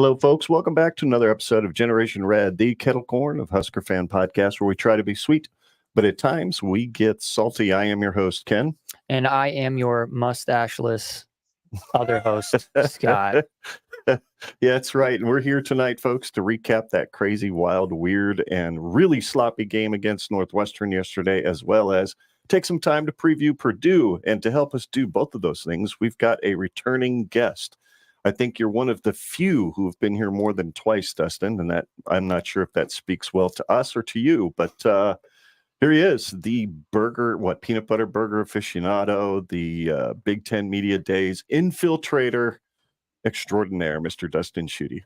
Hello, folks. Welcome back to another episode of Generation Red, the kettle corn of Husker Fan Podcast, where we try to be sweet, but at times we get salty. I am your host, Ken. And I am your mustacheless other host, Scott. Yeah, that's right. And we're here tonight, folks, to recap that crazy, wild, weird, and really sloppy game against Northwestern yesterday, as well as take some time to preview Purdue. And to help us do both of those things, we've got a returning guest. I think you're one of the few who have been here more than twice, Dustin, and that I'm not sure if that speaks well to us or to you, but here he is, the peanut butter burger aficionado, the Big Ten Media Days infiltrator extraordinaire, Mr. Dustin Schutte.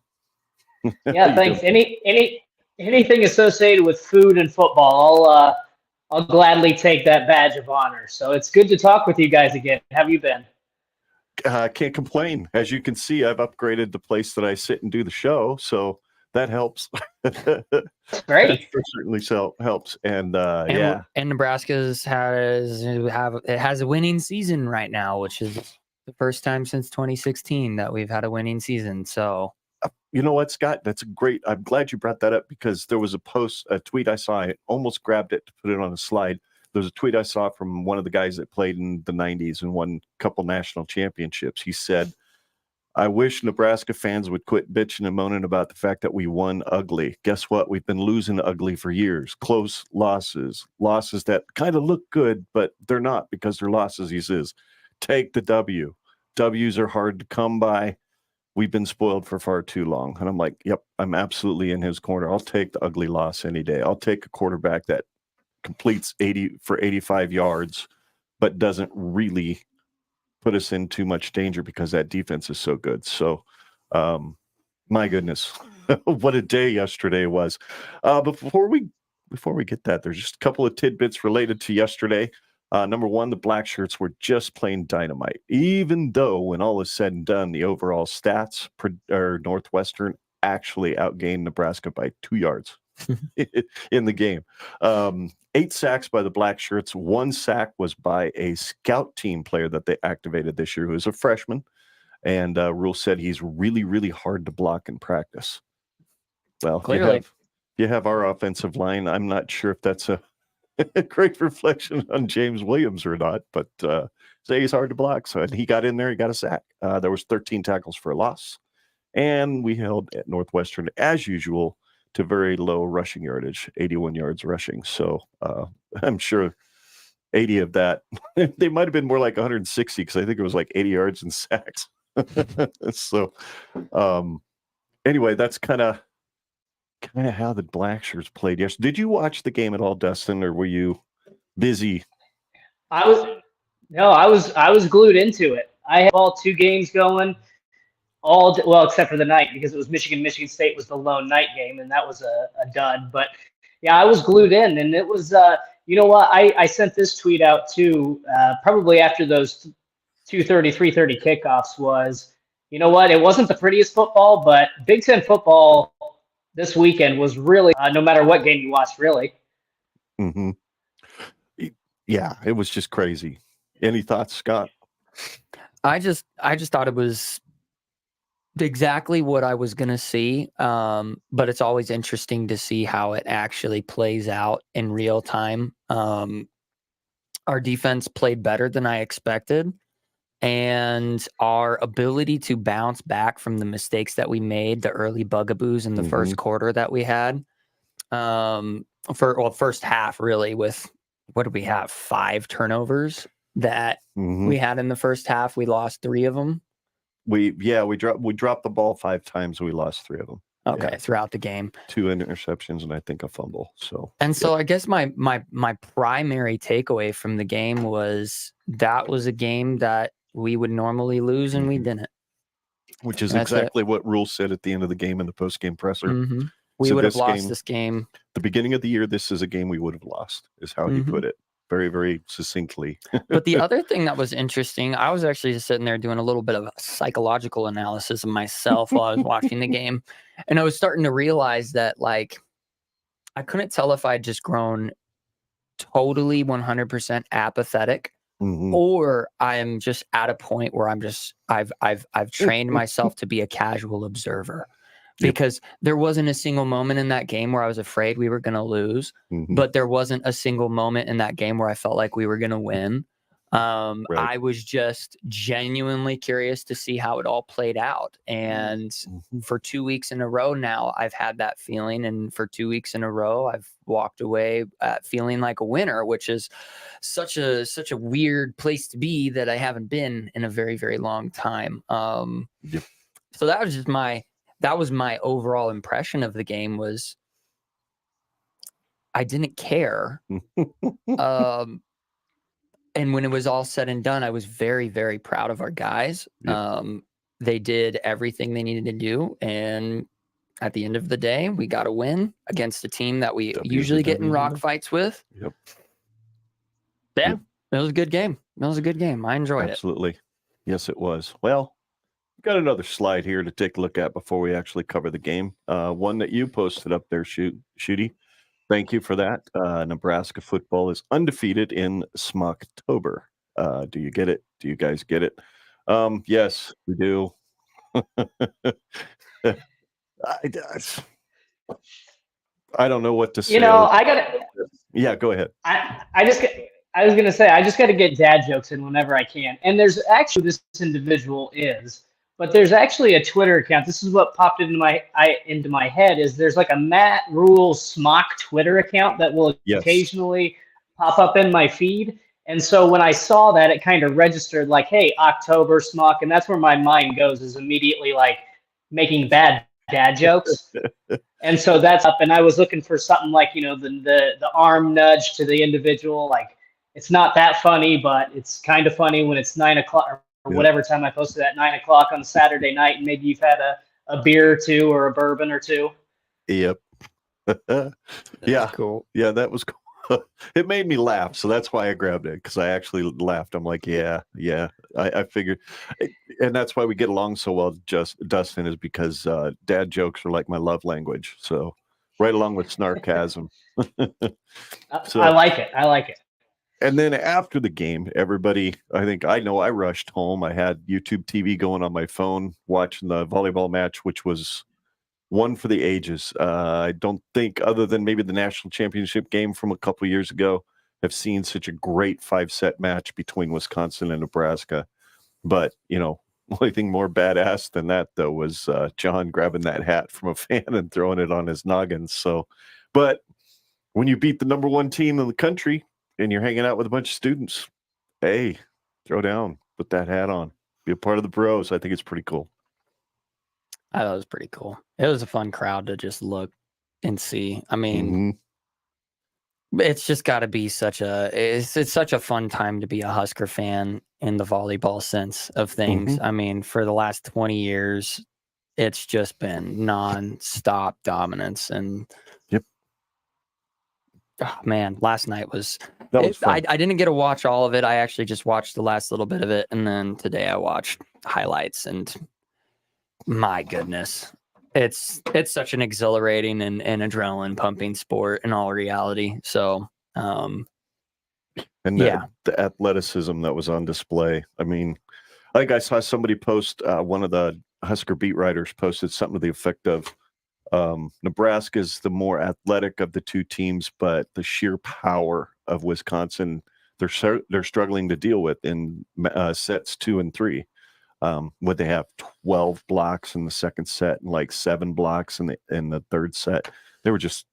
Yeah, thanks. Anything associated with food and football, I'll gladly take that badge of honor. So it's good to talk with you guys again. How have you been? Can't complain. As you can see, I've upgraded the place that I sit and do the show, so that helps. Great. That certainly helps. And Nebraska has a winning season right now, which is the first time since 2016 that we've had a winning season. So you know what, Scott? I'm glad you brought that up, because there was a tweet I saw. I almost grabbed it to put it on a slide. There's a tweet I saw from one of the guys that played in the 90s and won a couple national championships. He said, I wish Nebraska fans would quit bitching and moaning about the fact that we won ugly. Guess what? We've been losing ugly for years. Close losses that kind of look good, but they're not, because they're losses. He says, take the W. W's are hard to come by. We've been spoiled for far too long. And I'm like, yep, I'm absolutely in his corner. I'll take the ugly loss any day. I'll take a quarterback that completes 80 for 85 yards, but doesn't really put us in too much danger because that defense is so good. So, my goodness, what a day yesterday was. Before we get that, there's just a couple of tidbits related to yesterday. Number one, the Blackshirts were just plain dynamite, even though when all is said and done, the overall stats Northwestern actually outgained Nebraska by 2 yards in the game. 8 sacks by the Blackshirts. 1 sack was by a scout team player that they activated this year, who is a freshman. And Rule said he's really, really hard to block in practice. Well, clearly, you have our offensive line. I'm not sure if that's a great reflection on James Williams or not, but say he's hard to block. So he got in there, he got a sack. There was 13 tackles for a loss. And we held at Northwestern, as usual, to very low rushing yardage, 81 yards rushing. So I'm sure 80 of that, they might have been more like 160, because I think it was like 80 yards in sacks. So anyway, that's kind of how the Blackshirts played yesterday. Did you watch the game at all, Dustin, or were you busy? I was glued into it. I had all 2 games going. Except for the night, because it was Michigan State was the lone night game, and that was a dud. But yeah, I was glued in, and it was you know what, I sent this tweet out too, probably after those 2:30, 3:30 kickoffs. Was, you know what, it wasn't the prettiest football, but Big Ten football this weekend was really no matter what game you watched, really. Mm-hmm. Yeah, it was just crazy. Any thoughts, Scott? I just thought it was exactly what I was going to see. But it's always interesting to see how it actually plays out in real time. Our defense played better than I expected, and our ability to bounce back from the mistakes that we made, the early bugaboos in the first quarter that we had, first half really, with, what did we have? 5 turnovers that we had in the first half. We lost 3 of them. We dropped the ball 5 times. We lost 3 of them. Okay, throughout the game. 2 interceptions and I think a fumble. So I guess my primary takeaway from the game was that was a game that we would normally lose and we didn't. Which is exactly what Rule said at the end of the game in the post-game presser. We would have lost this game. The beginning of the year, this is a game we would have lost, is how he put it. Very, very succinctly. But the other thing that was interesting, I was actually just sitting there doing a little bit of psychological analysis of myself while I was watching the game. And I was starting to realize that, like, I couldn't tell if I'd just grown totally 100% apathetic, or I am just at a point where I've trained myself to be a casual observer. because there wasn't a single moment in that game where I was afraid we were going to lose, but there wasn't a single moment in that game where I felt like we were going to win. I was just genuinely curious to see how it all played out. And for 2 weeks in a row now, I've had that feeling. And for 2 weeks in a row, I've walked away feeling like a winner, which is such a weird place to be that I haven't been in a very, very long time. So that was just my overall impression of the game was I didn't care. And when it was all said and done, I was very, very proud of our guys. They did everything they needed to do. And at the end of the day, we got a win against a team that we usually get in rock fights with. Yeah, it was a good game. It was a good game. I enjoyed it. Absolutely. Yes, it was. Well, got another slide here to take a look at before we actually cover the game. One that you posted up there, Shooty. Thank you for that. Nebraska football is undefeated in Smocktober. Do you get it? Do you guys get it? Yes, we do. I don't know what to say. I got to. Yeah, go ahead. I was going to say, I just got to get dad jokes in whenever I can. And there's actually, this individual is, but there's actually a Twitter account. This is what popped into my head is there's like a Matt Rule Smock Twitter account that will occasionally pop up in my feed. And so when I saw that, it kind of registered like, hey, October Smock. And that's where my mind goes, is immediately like making bad dad jokes. And so that's up. And I was looking for something like, the arm nudge to the individual. Like, it's not that funny, but it's kind of funny when it's 9 o'clock or whatever time I posted at 9 o'clock on Saturday night. And maybe you've had a beer or two or a bourbon or two. Yep. Yeah. Cool. Yeah, that was cool. It made me laugh, so that's why I grabbed it, because I actually laughed. I'm like, yeah. I figured, and that's why we get along so well, Dustin, is because dad jokes are like my love language. So right along with snarkasm. So, I like it. And then after the game, everybody, I rushed home. I had YouTube TV going on my phone, watching the volleyball match, which was one for the ages. I don't think, other than maybe the national championship game from a couple years ago, have seen such a great 5-set match between Wisconsin and Nebraska. But, only thing more badass than that, though, was John grabbing that hat from a fan and throwing it on his noggin. So, but when you beat the number one team in the country and you're hanging out with a bunch of students, hey, throw down, put that hat on, be a part of the bros. I think it's pretty cool. I thought it was pretty cool. It was a fun crowd to just look and see. I mean, it's just got to be it's such a fun time to be a Husker fan in the volleyball sense of things. I mean, for the last 20 years, it's just been non-stop dominance. And oh, man, last night was fun. I didn't get to watch all of it. I actually just watched the last little bit of it. And then today I watched highlights, and my goodness, it's such an exhilarating and adrenaline pumping sport in all reality. So, the athleticism that was on display. I mean, I think I saw somebody post, one of the Husker beat writers posted something to the effect of, Nebraska is the more athletic of the two teams, but the sheer power of Wisconsin, they're struggling to deal with in sets 2 and 3. Would they have 12 blocks in the second set and like 7 blocks in the third set? They were just,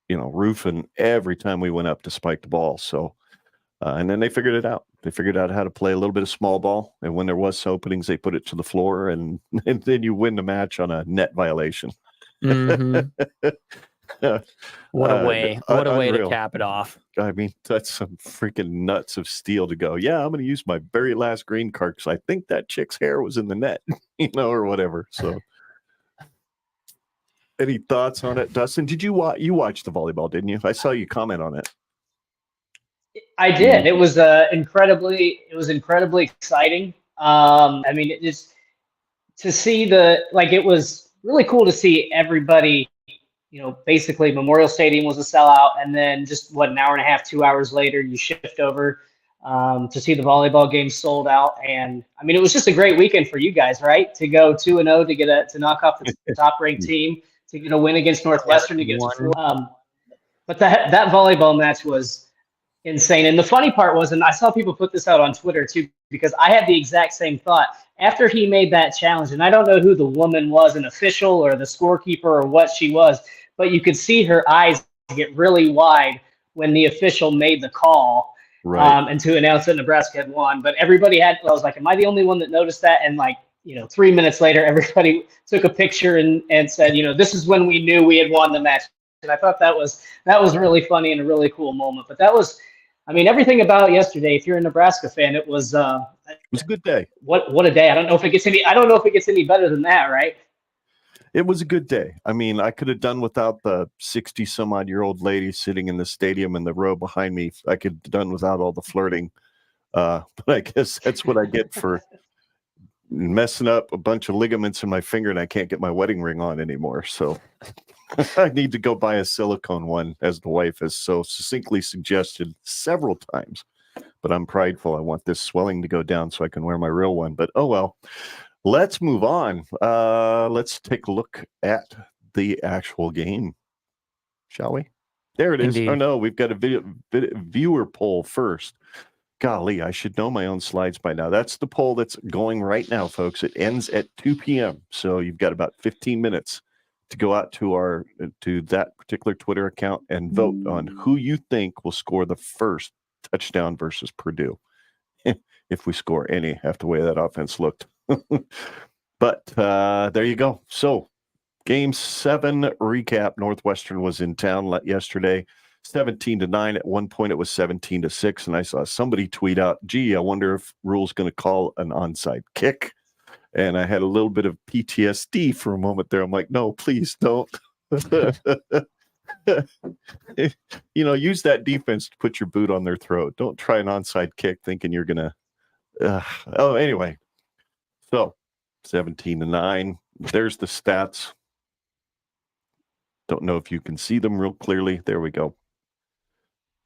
roofing every time we went up to spike the ball. So, and then they figured it out. They figured out how to play a little bit of small ball. And when there was openings, they put it to the floor, and then you win the match on a net violation. What a way to cap it off. I mean, that's some freaking nuts of steel to go, yeah, I'm going to use my very last green card because I think that chick's hair was in the net, or whatever. So any thoughts on it, Dustin? Did you watch the volleyball, didn't you? I saw you comment on it. I did. It was incredibly exciting. I mean, it just to see it was really cool to see everybody. Basically Memorial Stadium was a sellout, and then just an hour and a half, 2 hours later, you shift over to see the volleyball game sold out. And I mean, it was just a great weekend for you guys, right? To go 2-0 to knock off the top ranked team, to get a win against Northwestern, to get to 4. But that volleyball match was insane. And the funny part was, and I saw people put this out on Twitter too, because I had the exact same thought after he made that challenge. And I don't know who the woman was, an official or the scorekeeper or what she was, but you could see her eyes get really wide when the official made the call. Right. And to announce that Nebraska had won. But everybody I was like, am I the only one that noticed that? And 3 minutes later, everybody took a picture and said, this is when we knew we had won the match. And I thought that was really funny and a really cool moment. But that was, I mean, everything about yesterday, if you're a Nebraska fan, it was a good day. What a day. I don't know if it gets any better than that, right? It was a good day. I mean, I could have done without the 60-some-odd-year-old lady sitting in the stadium in the row behind me. I could have done without all the flirting. But I guess that's what I get for messing up a bunch of ligaments in my finger, and I can't get my wedding ring on anymore. So I need to go buy a silicone one, as the wife has so succinctly suggested several times. But I'm prideful. I want this swelling to go down so I can wear my real one. But oh well. Let's move on. Let's take a look at the actual game, shall we? There it is. Indeed. Oh, no, we've got a viewer poll first. Golly, I should know my own slides by now. That's the poll that's going right now, folks. It ends at 2 p.m., so you've got about 15 minutes to go out to that particular Twitter account and vote on who you think will score the first touchdown versus Purdue. If we score any, after the way that offense looked. But there you go. So game 7 recap. Northwestern was in town yesterday, 17-9. At one point it was 17-6. And I saw somebody tweet out, gee, I wonder if Rule's going to call an onside kick. And I had a little bit of PTSD for a moment there. I'm like, no, please don't. Use that defense to put your boot on their throat. Don't try an onside kick thinking you're going to anyway. So 17-9. There's the stats. Don't know if you can see them real clearly. There we go.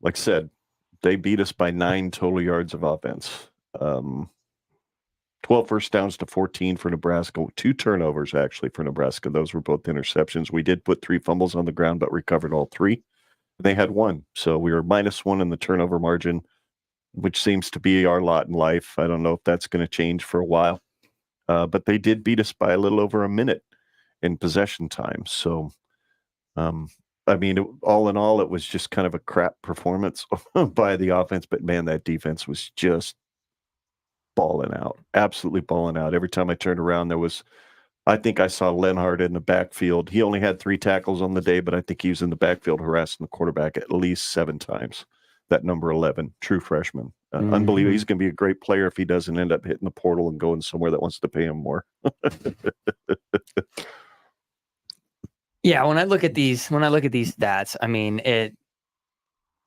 Like I said, they beat us by 9 total yards of offense. 12 first downs to 14 for Nebraska. 2 turnovers, actually, for Nebraska. Those were both interceptions. We did put 3 fumbles on the ground, but recovered all 3. They had 1. So we were -1 in the turnover margin, which seems to be our lot in life. I don't know if that's going to change for a while. But they did beat us by a little over a minute in possession time. So, I mean, all in all, it was just kind of a crap performance by the offense. But, man, that defense was just balling out, absolutely balling out. Every time I turned around, I think I saw Lenhart in the backfield. He only had 3 tackles on the day, but I think he was in the backfield harassing the quarterback at least 7 times. That number 11, true freshman. Unbelievable. He's going to be a great player if he doesn't end up hitting the portal and going somewhere that wants to pay him more. Yeah, when I look at these stats, I mean,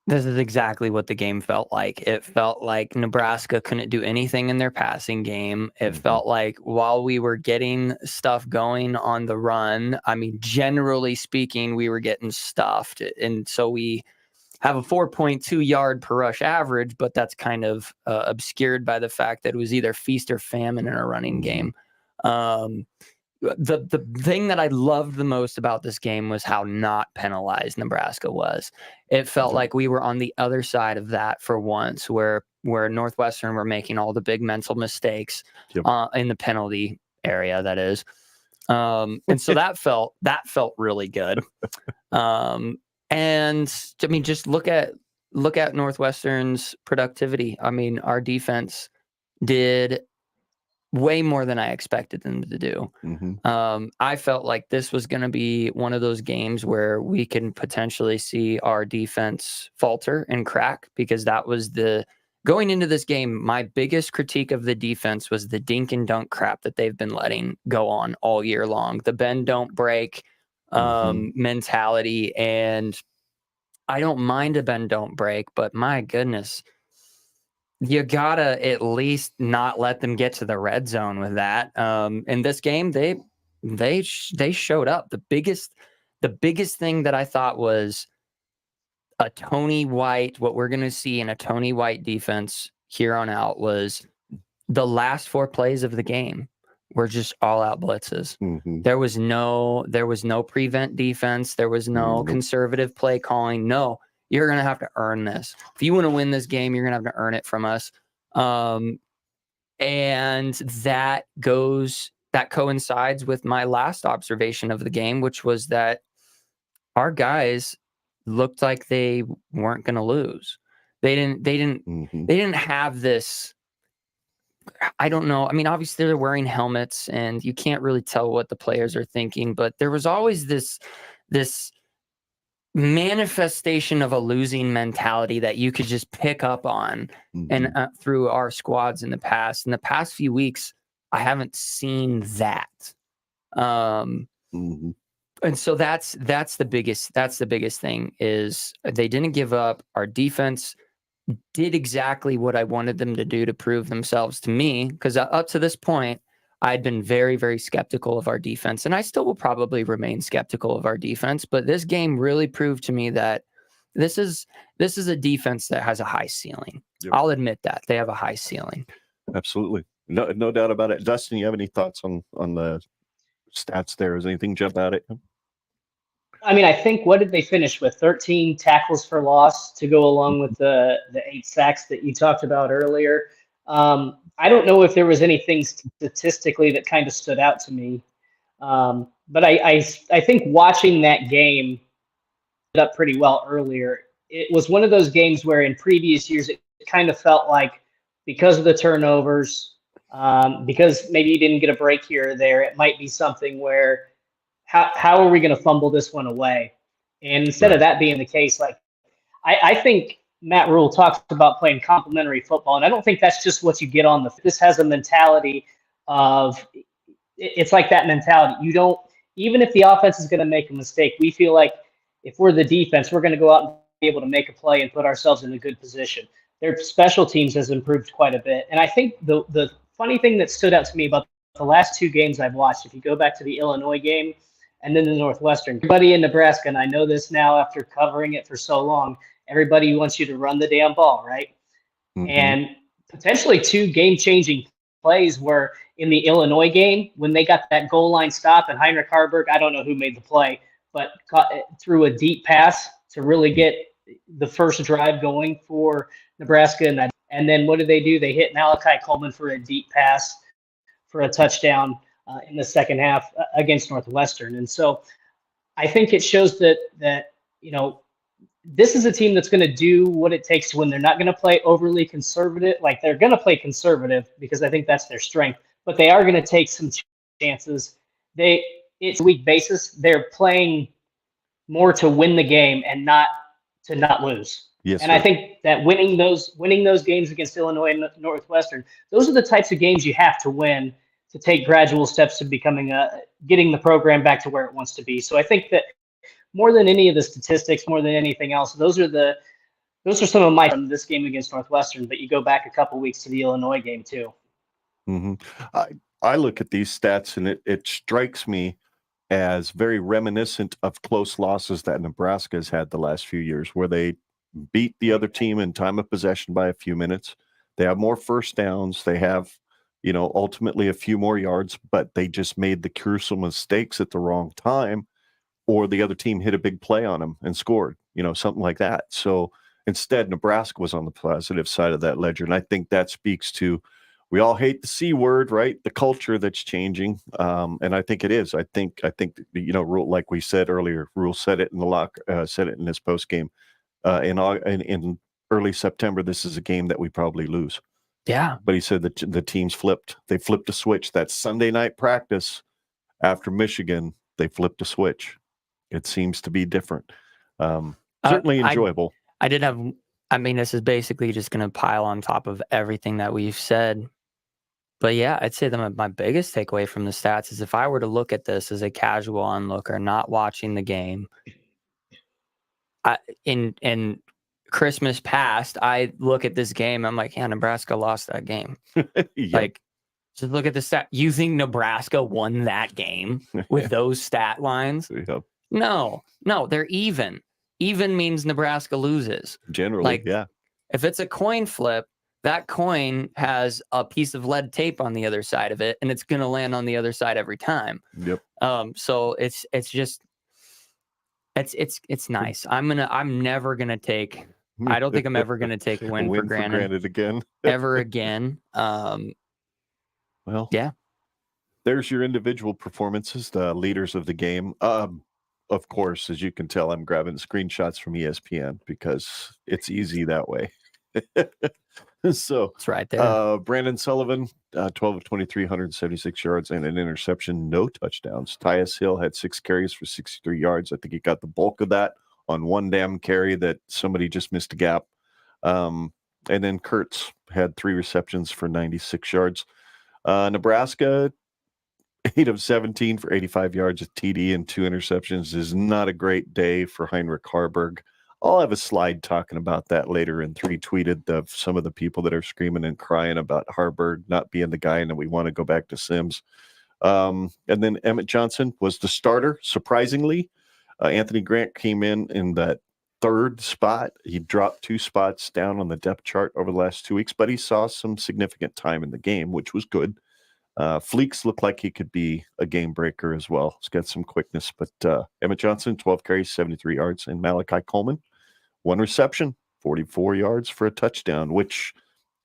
this is exactly what the game felt like. It felt like Nebraska couldn't do anything in their passing game. It felt like while we were getting stuff going on the run, I mean, generally speaking, we were getting stuffed. And so we have a 4.2 yard per rush average, but that's kind of obscured by the fact that it was either feast or famine in a running game. The thing that I loved the most about this game was how not penalized Nebraska was. It felt like we were on the other side of that for once, where Northwestern were making all the big mental mistakes in the penalty area, that is. And so that felt really good. And I mean, just look at Northwestern's productivity. I mean, our defense did way more than I expected them to do. I felt like this was going to be one of those games where we can potentially see our defense falter and crack, because that was going into this game, my biggest critique of the defense was the dink and dunk crap that they've been letting go on all year long. The bend don't break mentality. And I don't mind a bend don't break, but my goodness, you gotta at least not let them get to the red zone with that. In this game, they showed up. The biggest thing that I thought was a Tony White, what we're going to see in a Tony White defense here on out was the last 4 plays of the game were just all out blitzes. Mm-hmm. There was no prevent defense. There was no conservative play calling. No, you're going to have to earn this. If you want to win this game, you're going to have to earn it from us. And that coincides with my last observation of the game, which was that our guys looked like they weren't going to lose. They didn't have this. I don't know. I mean, obviously they're wearing helmets and you can't really tell what the players are thinking, but there was always this manifestation of a losing mentality that you could just pick up on and through our squads in the past. In the past few weeks, I haven't seen that. And so that's the biggest thing is they didn't give up. Our defense did exactly what I wanted them to do to prove themselves to me, because up to this point, I'd been very, very skeptical of our defense, and I still will probably remain skeptical of our defense. But this game really proved to me that this is a defense that has a high ceiling. Yep. I'll admit that they have a high ceiling. Absolutely, no doubt about it. Dustin, you have any thoughts on the stats there? Does anything jump out at you? I mean, I think, what did they finish with? 13 tackles for loss to go along with the 8 sacks that you talked about earlier. I don't know if there was anything statistically that kind of stood out to me. But I think watching that game up pretty well earlier, it was one of those games where in previous years it kind of felt like, because of the turnovers, because maybe you didn't get a break here or there, it might be something where how are we going to fumble this one away? And instead of that being the case, like I think Matt Rule talks about playing complementary football, and I don't think that's just what you get on this has a mentality of, it's like that mentality. You don't, even if the offense is going to make a mistake, we feel like if we're the defense, we're going to go out and be able to make a play and put ourselves in a good position. Their special teams has improved quite a bit. And I think the funny thing that stood out to me about the last 2 games I've watched, if you go back to the Illinois game and then the Northwestern, everybody in Nebraska, and I know this now after covering it for so long, everybody wants you to run the damn ball, right? And potentially 2 game-changing plays were in the Illinois game when they got that goal line stop, and Heinrich Haarberg, I don't know who made the play, but threw a deep pass to really get the first drive going for Nebraska. And then what did they do? They hit Malachi Coleman for a deep pass for a touchdown in the second half against Northwestern. And so I think it shows that you know, this is a team that's going to do what it takes to win. They're not going to play overly conservative. Like, they're going to play conservative because I think that's their strength, but they are going to take some chances. It's a week basis. They're playing more to win the game and not to not lose. Yes, and sir. I think that winning those games against Illinois and Northwestern, those are the types of games you have to win to take gradual steps to getting the program back to where it wants to be. So I think that more than any of the statistics, more than anything else, those are some of my from this game against Northwestern. But you go back a couple weeks to the Illinois game too. I look at these stats and it strikes me as very reminiscent of close losses that Nebraska has had the last few years, where they beat the other team in time of possession by a few minutes. They have more first downs. They have, ultimately a few more yards, but they just made the crucial mistakes at the wrong time, or the other team hit a big play on them and scored, something like that. So instead, Nebraska was on the positive side of that ledger. And I think that speaks to, we all hate the C word, right? The culture that's changing. And I think it is. I think, Rule, like we said earlier, Rule said it in said it in his post game in early September. This is a game that we probably lose. Yeah. But he said that the teams flipped. They flipped a switch. That Sunday night practice after Michigan, they flipped a switch. It seems to be different. Certainly enjoyable. This is basically just going to pile on top of everything that we've said. But yeah, I'd say that my biggest takeaway from the stats is, if I were to look at this as a casual onlooker, not watching the game, in Christmas past, I look at this game, I'm like, yeah, Nebraska lost that game. Yeah. Like, just look at the stat. You think Nebraska won that game with those stat lines? Yep. No, they're even. Even means Nebraska loses. Generally, yeah. If it's a coin flip, that coin has a piece of lead tape on the other side of it, and it's going to land on the other side every time. Yep. So it's just it's nice. I'm never gonna take. I don't think I'm ever gonna take a win, for granted again. ever again. Well, yeah. There's your individual performances, the leaders of the game. Of course, as you can tell, I'm grabbing screenshots from ESPN because it's easy that way. So It's right there. Brandon Sullivan, 12 of 23, 176 yards and an interception, no touchdowns. Tyus Hill had 6 carries for 63 yards. I think he got the bulk of that on one damn carry that somebody just missed a gap. And then Kurtz had 3 receptions for 96 yards. Nebraska, 8 of 17 for 85 yards, a TD and 2 interceptions is not a great day for Heinrich Haarberg. I'll have a slide talking about that later and retweeted of some of the people that are screaming and crying about Haarberg not being the guy and that we want to go back to Sims. And then Emmett Johnson was the starter, surprisingly. Anthony Grant came in that 3rd spot. He dropped 2 spots down on the depth chart over the last 2 weeks, but he saw some significant time in the game, which was good. Fleeks looked like he could be a game breaker as well. He's got some quickness, but Emmett Johnson, 12 carries, 73 yards, and Malachi Coleman, 1 reception, 44 yards for a touchdown, which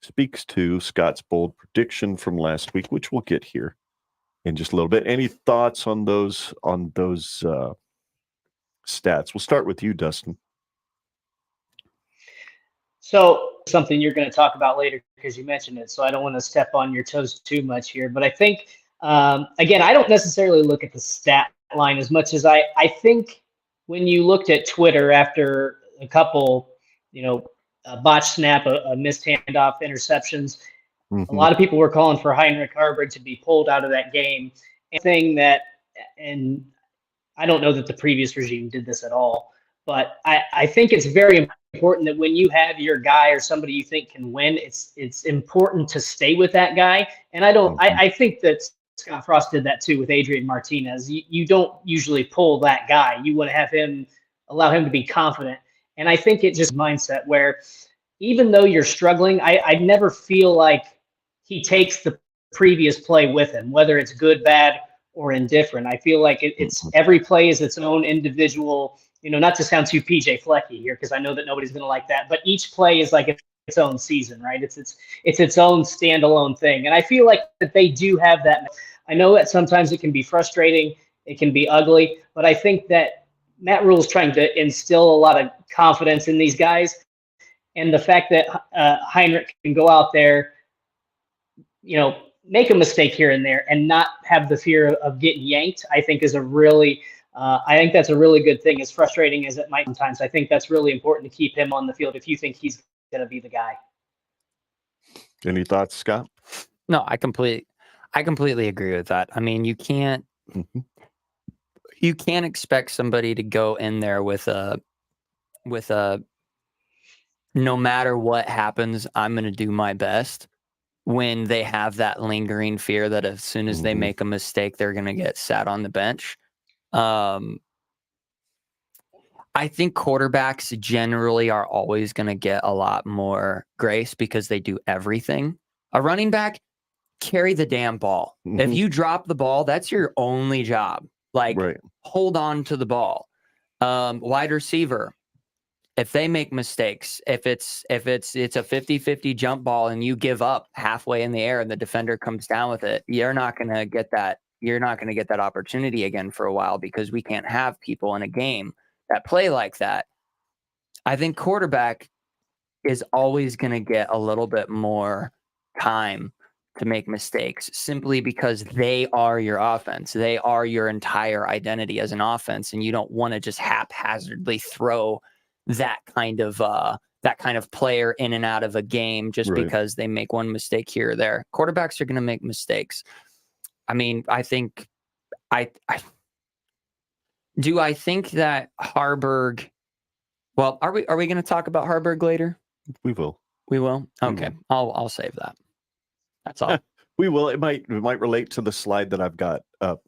speaks to Scott's bold prediction from last week, which we'll get here in just a little bit. Any thoughts on those stats? We'll start with you, Dustin. So something you're going to talk about later because you mentioned it, so I don't want to step on your toes too much here. But I think, again, I don't necessarily look at the stat line as much as I think when you looked at Twitter after a couple, a botched snap, a missed handoff, interceptions, a lot of people were calling for Heinrich Haarberg to be pulled out of that game. And I don't know that the previous regime did this at all, but I think it's very important that when you have your guy or somebody you think can win, it's important to stay with that guy. And I think that Scott Frost did that too with Adrian Martinez. You don't usually pull that guy. You want to allow him to be confident. And I think it's just mindset where even though you're struggling, I never feel like he takes the previous play with him, whether it's good, bad, or indifferent. I feel like it's every play is its own individual, not to sound too PJ Flecky here, because I know that nobody's going to like that, but each play is like its own season, right? It's its own standalone thing. And I feel like that they do have that. I know that sometimes it can be frustrating, it can be ugly, but I think that Matt Rhule is trying to instill a lot of confidence in these guys. And the fact that Heinrich can go out there, make a mistake here and there and not have the fear of getting yanked, I think is I think that's a really good thing, as frustrating as it might sometimes. I think that's really important to keep him on the field if you think he's going to be the guy. Any thoughts, Scott? No, I completely agree with that. I mean, you can't expect somebody to go in there with a no matter what happens, I'm going to do my best, when they have that lingering fear that as soon as they make a mistake, they're going to get sat on the bench. I think quarterbacks generally are always going to get a lot more grace because they do everything. A running back, carry the damn ball. If you drop the ball, that's your only job. Hold on to the ball. Wide receiver, if they make mistakes, if it's a 50-50 jump ball and you give up halfway in the air and the defender comes down with it, you're not going to get that. You're not going to get that opportunity again for a while, because we can't have people in a game that play like that. I think quarterback is always going to get a little bit more time to make mistakes, simply because they are your offense. They are your entire identity as an offense, and you don't want to just haphazardly throw that kind of player in and out of a game just because they make one mistake here or there. Quarterbacks are going to make mistakes. I mean, I think I think that Haarberg. Well, are we going to talk about Haarberg later? We will. We will. Okay, I'll save that. That's all. We will. It might relate to the slide that I've got up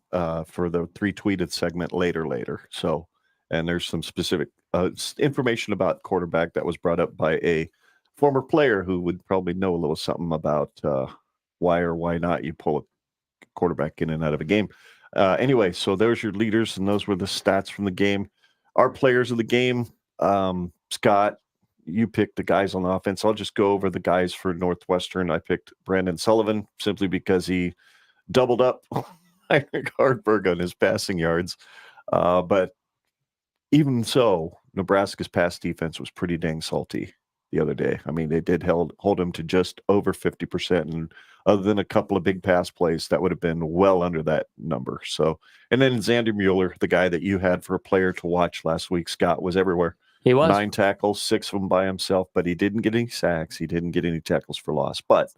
for the 3 tweeted segment later. So, and there's some specific information about quarterback that was brought up by a former player who would probably know a little something about why or why not you pull a quarterback in and out of a game. Anyway, so there's your leaders, and those were the stats from the game. Our players of the game, Scott, you picked the guys on the offense. I'll just go over the guys for Northwestern. I picked Brandon Sullivan simply because he doubled up Haarberg on his passing yards. But even so, Nebraska's pass defense was pretty dang salty the other day. I mean, they did hold him to just over 50%. And other than a couple of big pass plays, that would have been well under that number. So, and then Xander Mueller, the guy that you had for a player to watch last week, Scott, was everywhere. He was 9 tackles, 6 of them by himself, but he didn't get any sacks. He didn't get any tackles for loss, but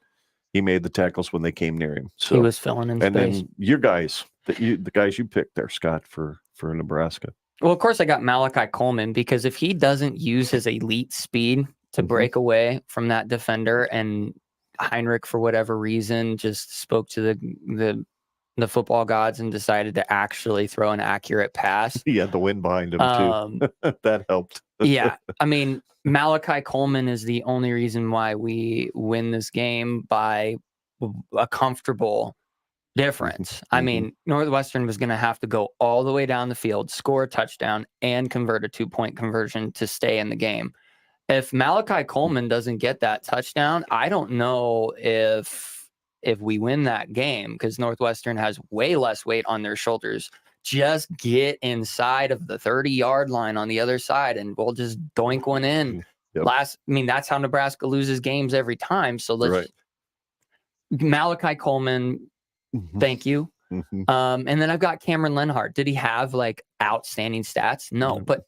he made the tackles when they came near him. So he was filling in and space. then your guys, the guys you picked there, Scott, for Nebraska. Well, of course, I got Malachi Coleman because if he doesn't use his elite speed to break away from that defender, and Heinrich, for whatever reason, just spoke to the football gods and decided to actually throw an accurate pass. He had the wind behind him too. That helped. Yeah, I mean, Malachi Coleman is the only reason why we win this game by a comfortable difference. I mean, Northwestern was going to have to go all the way down the field, score a touchdown, and convert a 2-point conversion to stay in the game. If Malachi Coleman doesn't get that touchdown, I don't know if we win that game, because Northwestern has way less weight on their shoulders. Just get inside of the 30-yard line on the other side, and we'll just doink one in. Yep. That's how Nebraska loses games every time. So let's Malachi Coleman. Thank you. And then I've got Cameron Lenhart. Did he have like outstanding stats? No, but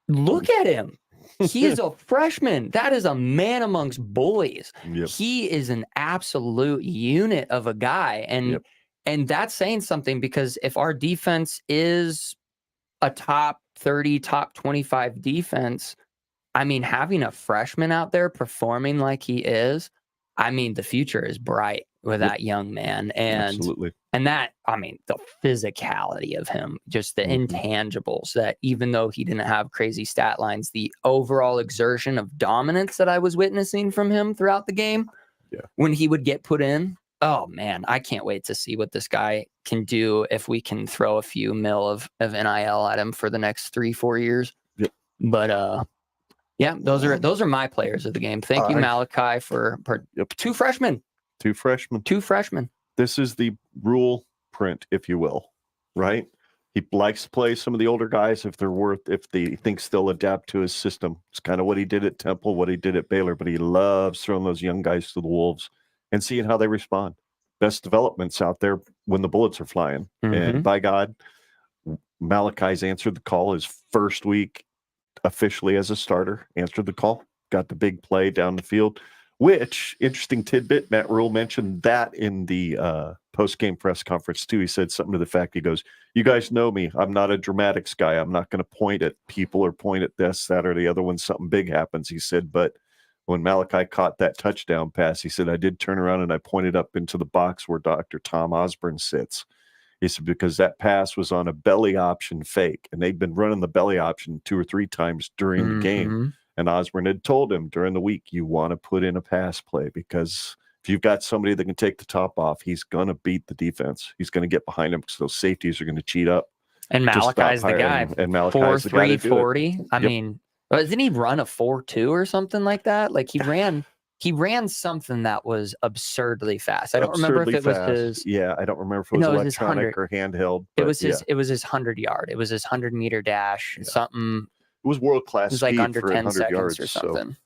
look at him. He is a freshman. That is a man amongst bullies. Yep. He is an absolute unit of a guy. And that's saying something, because if our defense is a top 30, top 25 defense, I mean, having a freshman out there performing like he is, I mean, the future is bright with that young man. And absolutely. And that, I mean, the physicality of him, just the intangibles, that even though he didn't have crazy stat lines, the overall exertion of dominance that I was witnessing from him throughout the game, when he would get put in, oh man, I can't wait to see what this guy can do if we can throw a few mil of NIL at him for the next 3-4 years. Yep. But yeah, those are my players of the game. Thank you, Malachi, for 2 freshmen. 2 freshmen. 2 freshmen. This is the rule print, if you will, right? He likes to play some of the older guys if they think they'll adapt to his system. It's kind of what he did at Temple, what he did at Baylor, but he loves throwing those young guys to the wolves and seeing how they respond. Best developments out there when the bullets are flying. And by God, Malachi's answered the call his first week officially as a starter, answered the call, got the big play down the field, which, interesting tidbit, Matt Rule mentioned that in the post-game press conference too. He said something to the fact, he goes, you guys know me. I'm not a dramatics guy. I'm not going to point at people or point at this, that, or the other when something big happens. He said, but when Malachi caught that touchdown pass, he said, I did turn around and I pointed up into the box where Dr. Tom Osborne sits. He said, because that pass was on a belly option fake, and they'd been running the belly option 2 or 3 times during the game. And Osborne had told him during the week, you want to put in a pass play, because if you've got somebody that can take the top off, he's going to beat the defense. He's going to get behind him because those safeties are going to cheat up. And Malachi's the guy. And Malachi's the guy to do 4.3 40. I mean, didn't he run a 4.2 or something like that? Like he ran something that was absurdly fast. I don't remember if it was his. Yeah, I don't remember if it was electronic or handheld. It was his 100-yard. It was his 100-meter dash. Something. It was world-class. It was like under 10 seconds yards or something.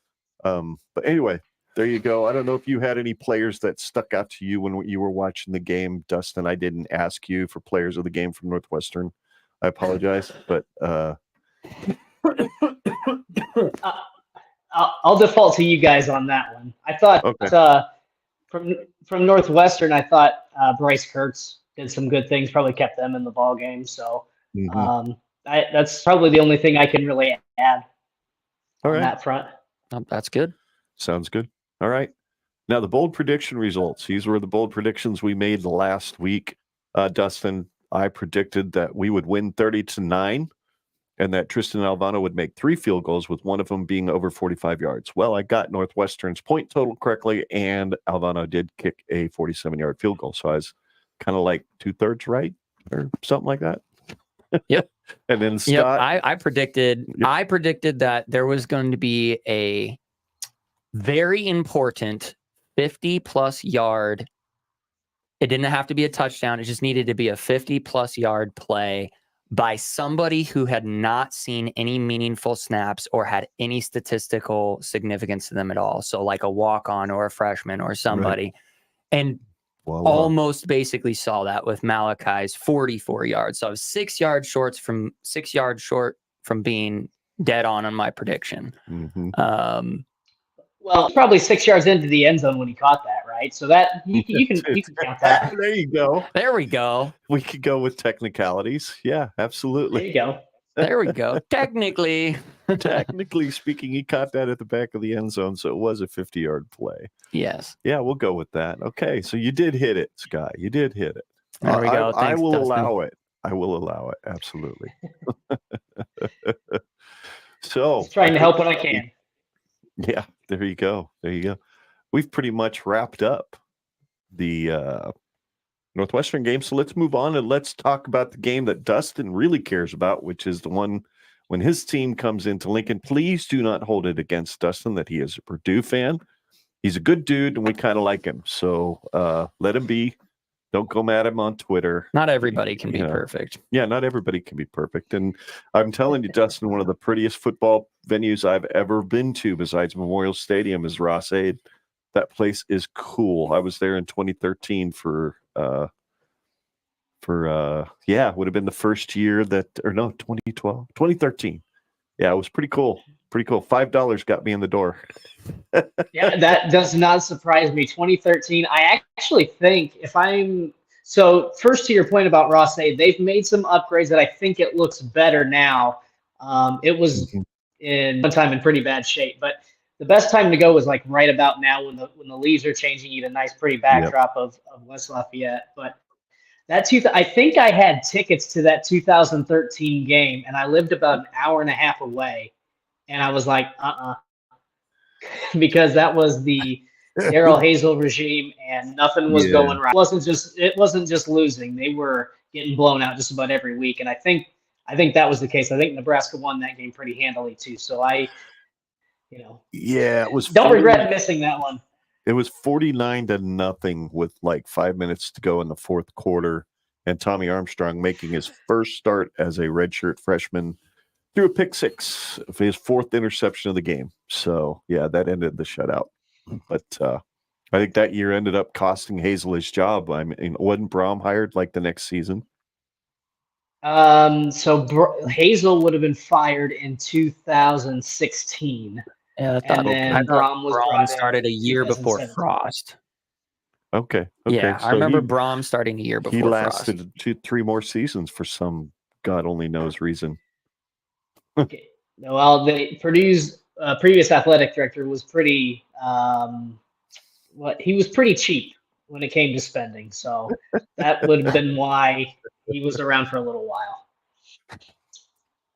So, but anyway, there you go. I don't know if you had any players that stuck out to you when you were watching the game, Dustin. I didn't ask you for players of the game from Northwestern. I apologize, but I'll default to you guys on that one. I thought from Northwestern, I thought Bryce Kurtz did some good things. Probably kept them in the ball game. So that's probably the only thing I can really add on that front. That's good. Sounds good. All right. Now the bold prediction results. These were the bold predictions we made last week. Dustin, I predicted that we would win 30-9. and that Tristan Alvano would make 3 field goals, with one of them being over 45 yards. Well, I got Northwestern's point total correctly, and Alvano did kick a 47-yard field goal. So I was kind of like 2/3 right or something like that. Yep. And then Scott. I predicted that there was going to be a very important 50-plus yard. It didn't have to be a touchdown. It just needed to be a 50-plus yard play by somebody who had not seen any meaningful snaps or had any statistical significance to them at all. So like a walk-on or a freshman or somebody. Right. And almost basically saw that with Malachi's 44 yards. So I was 6 yards short from being dead on my prediction. Mm-hmm. Well, probably 6 yards into the end zone when he caught that, right? So that you can count that. There you go. There we go. We could go with technicalities. Yeah, absolutely. There you go. There we go. Technically speaking, he caught that at the back of the end zone, so it was a 50-yard play. Yes. Yeah, we'll go with that. Okay, so you did hit it, Scott. You did hit it. There we go. I will Dustin. allow it. I will allow it. Absolutely. So just trying to help when I can. Yeah, there you go. There you go. We've pretty much wrapped up the Northwestern game. So let's move on and let's talk about the game that Dustin really cares about, which is the one when his team comes into Lincoln. Please do not hold it against Dustin that he is a Purdue fan. He's a good dude, and we kind of like him. So let him be. Don't go mad at him on Twitter. Not everybody can be perfect. Yeah, not everybody can be perfect. And I'm telling you, Dustin, one of the prettiest football venues I've ever been to besides Memorial Stadium is Ross-Ade. That place is cool. I was there in 2013 would have been the first year 2013. Yeah, it was pretty cool. Pretty cool. $5 got me in the door. Yeah, that does not surprise me. 2013. I actually think first to your point about Ross-Ade, they've made some upgrades that I think it looks better now. It was in one time in pretty bad shape, but the best time to go was like right about now when the leaves are changing. You get a nice, pretty backdrop of West Lafayette. But I think I had tickets to that 2013 game, and I lived about an hour and a half away. And I was like, because that was the Darrell Hazel regime, and nothing was going right. It wasn't just losing; they were getting blown out just about every week. And I think that was the case. I think Nebraska won that game pretty handily too. So it was. Don't regret missing that one. It was 49-0 with like 5 minutes to go in the fourth quarter, and Tommy Armstrong making his first start as a redshirt freshman. Threw a pick six for his 4th interception of the game. So, yeah, that ended the shutout. But I think that year ended up costing Hazel his job. I mean, wasn't Brom hired like the next season? Hazel would have been fired in 2016. Yeah, I thought Brom started a year before Frost. Okay. Yeah, so I remember Brom starting a year before Frost. He lasted 2-3 more seasons for some God only knows reason. Okay. Well, Purdue's previous athletic director was pretty. He was pretty cheap when it came to spending, so that would have been why he was around for a little while.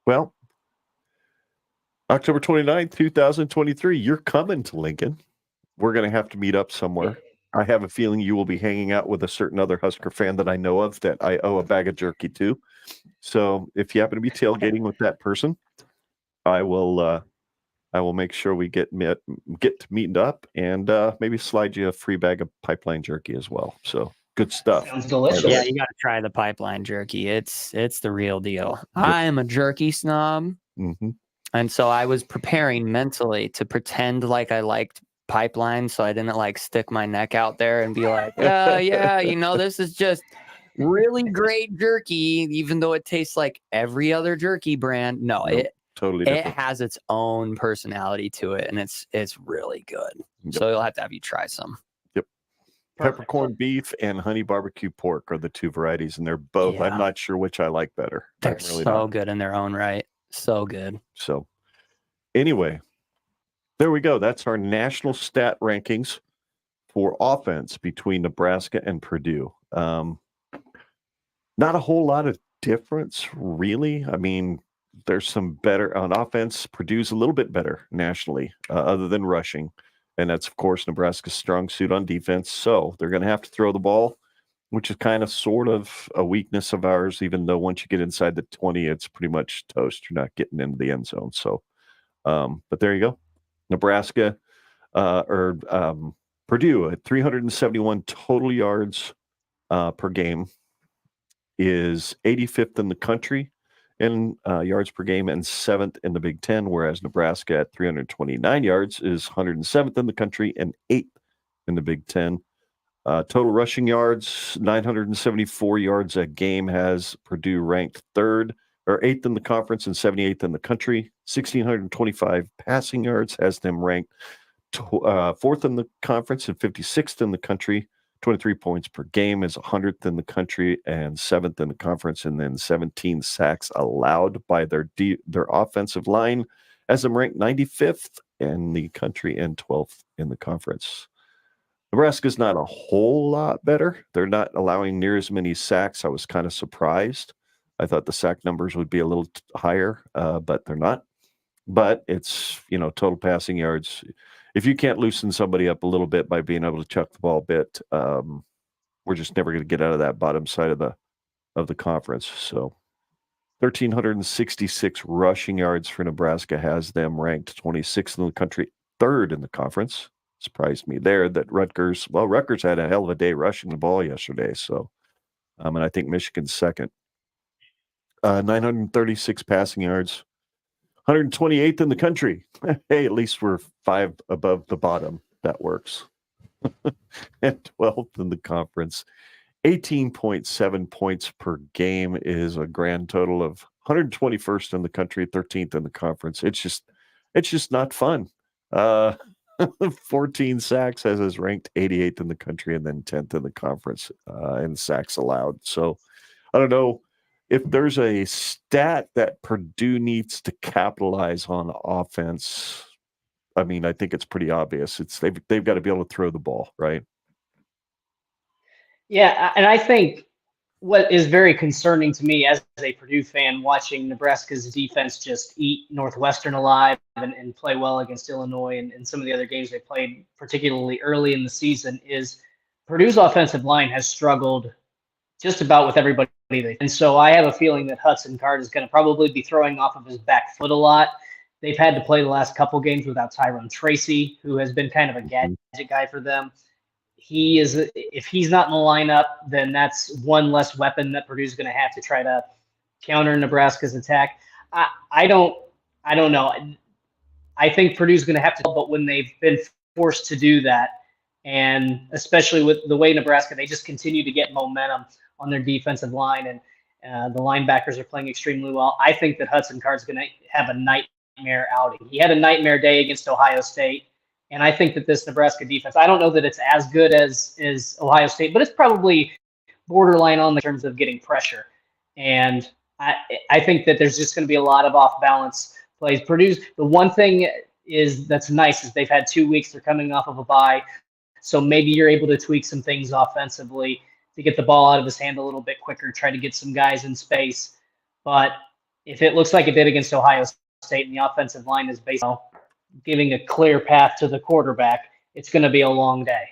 Well, October 29th, 2023, you're coming to Lincoln. We're going to have to meet up somewhere. I have a feeling you will be hanging out with a certain other Husker fan that I know of that I owe a bag of jerky to. So if you happen to be tailgating with that person, I will make sure we get to meet up and maybe slide you a free bag of pipeline jerky as well. So good stuff. Sounds delicious. Yeah, you got to try the pipeline jerky. It's the real deal. I am a jerky snob. Mm-hmm. And so I was preparing mentally to pretend like I liked pipeline, so I didn't like stick my neck out there and be like, this is just really great jerky, even though it tastes like every other jerky brand. No, it totally different. It has its own personality to it, and it's really good. Yep. So you'll have to try some. Yep. Peppercorn beef and honey barbecue pork are the 2 varieties, and they're both. Yeah. I'm not sure which I like better. They're really so good in their own right. So good. So anyway, there we go. That's our national stat rankings for offense between Nebraska and Purdue. Not a whole lot of difference, really. I mean, there's some better on offense. Purdue's a little bit better nationally, other than rushing. And that's, of course, Nebraska's strong suit on defense. So they're going to have to throw the ball, which is kind of sort of a weakness of ours, even though once you get inside the 20, it's pretty much toast. You're not getting into the end zone. So, but there you go. Nebraska Purdue at 371 total yards per game is 85th in the country in yards per game and 7th in the Big Ten, whereas Nebraska at 329 yards is 107th in the country and 8th in the Big Ten. Total rushing yards, 974 yards a game has Purdue ranked 3rd or 8th in the conference and 78th in the country. 1,625 passing yards has them ranked 4th in the conference and 56th in the country. 23 points per game is 100th in the country and 7th in the conference, and then 17 sacks allowed by their offensive line as them ranked 95th in the country and 12th in the conference. Nebraska's not a whole lot better. They're not allowing near as many sacks. I was kind of surprised. I thought the sack numbers would be a little higher, but they're not. But it's, total passing yards. If you can't loosen somebody up a little bit by being able to chuck the ball a bit, we're just never going to get out of that bottom side of the conference. So 1,366 rushing yards for Nebraska has them ranked 26th in the country, 3rd in the conference. Surprised me there that Rutgers had a hell of a day rushing the ball yesterday. So, and I think Michigan's 2nd. 936 passing yards. 128th in the country. Hey, at least we're 5 above the bottom. That works. And 12th in the conference. 18.7 points per game is a grand total of 121st in the country, 13th in the conference. It's just not fun. 14 sacks has us ranked 88th in the country and then 10th in the conference in sacks allowed. So I don't know. If there's a stat that Purdue needs to capitalize on offense, I think it's pretty obvious. They've got to be able to throw the ball, right? Yeah, and I think what is very concerning to me as a Purdue fan watching Nebraska's defense just eat Northwestern alive and play well against Illinois and some of the other games they played, particularly early in the season, is Purdue's offensive line has struggled just about with everybody. And so I have a feeling that Hudson Card is going to probably be throwing off of his back foot a lot. They've had to play the last couple games without Tyrone Tracy, who has been kind of a gadget guy for them. If he's not in the lineup, then that's one less weapon that Purdue's going to have to try to counter Nebraska's attack. I don't know. I think Purdue's going to have to, but when they've been forced to do that, and especially with the way Nebraska, they just continue to get momentum on their defensive line, and the linebackers are playing extremely well. I think that Hudson Card's going to have a nightmare outing. He had a nightmare day against Ohio State, and I think that this Nebraska defense, I don't know that it's as good as Ohio State, but it's probably borderline on the terms of getting pressure. And I think that there's just going to be a lot of off-balance plays. Purdue's, the one thing that's nice is they've had 2 weeks. They're coming off of a bye, so maybe you're able to tweak some things offensively to get the ball out of his hand a little bit quicker, try to get some guys in space. But if it looks like it did against Ohio State and the offensive line is basically giving a clear path to the quarterback, it's going to be a long day.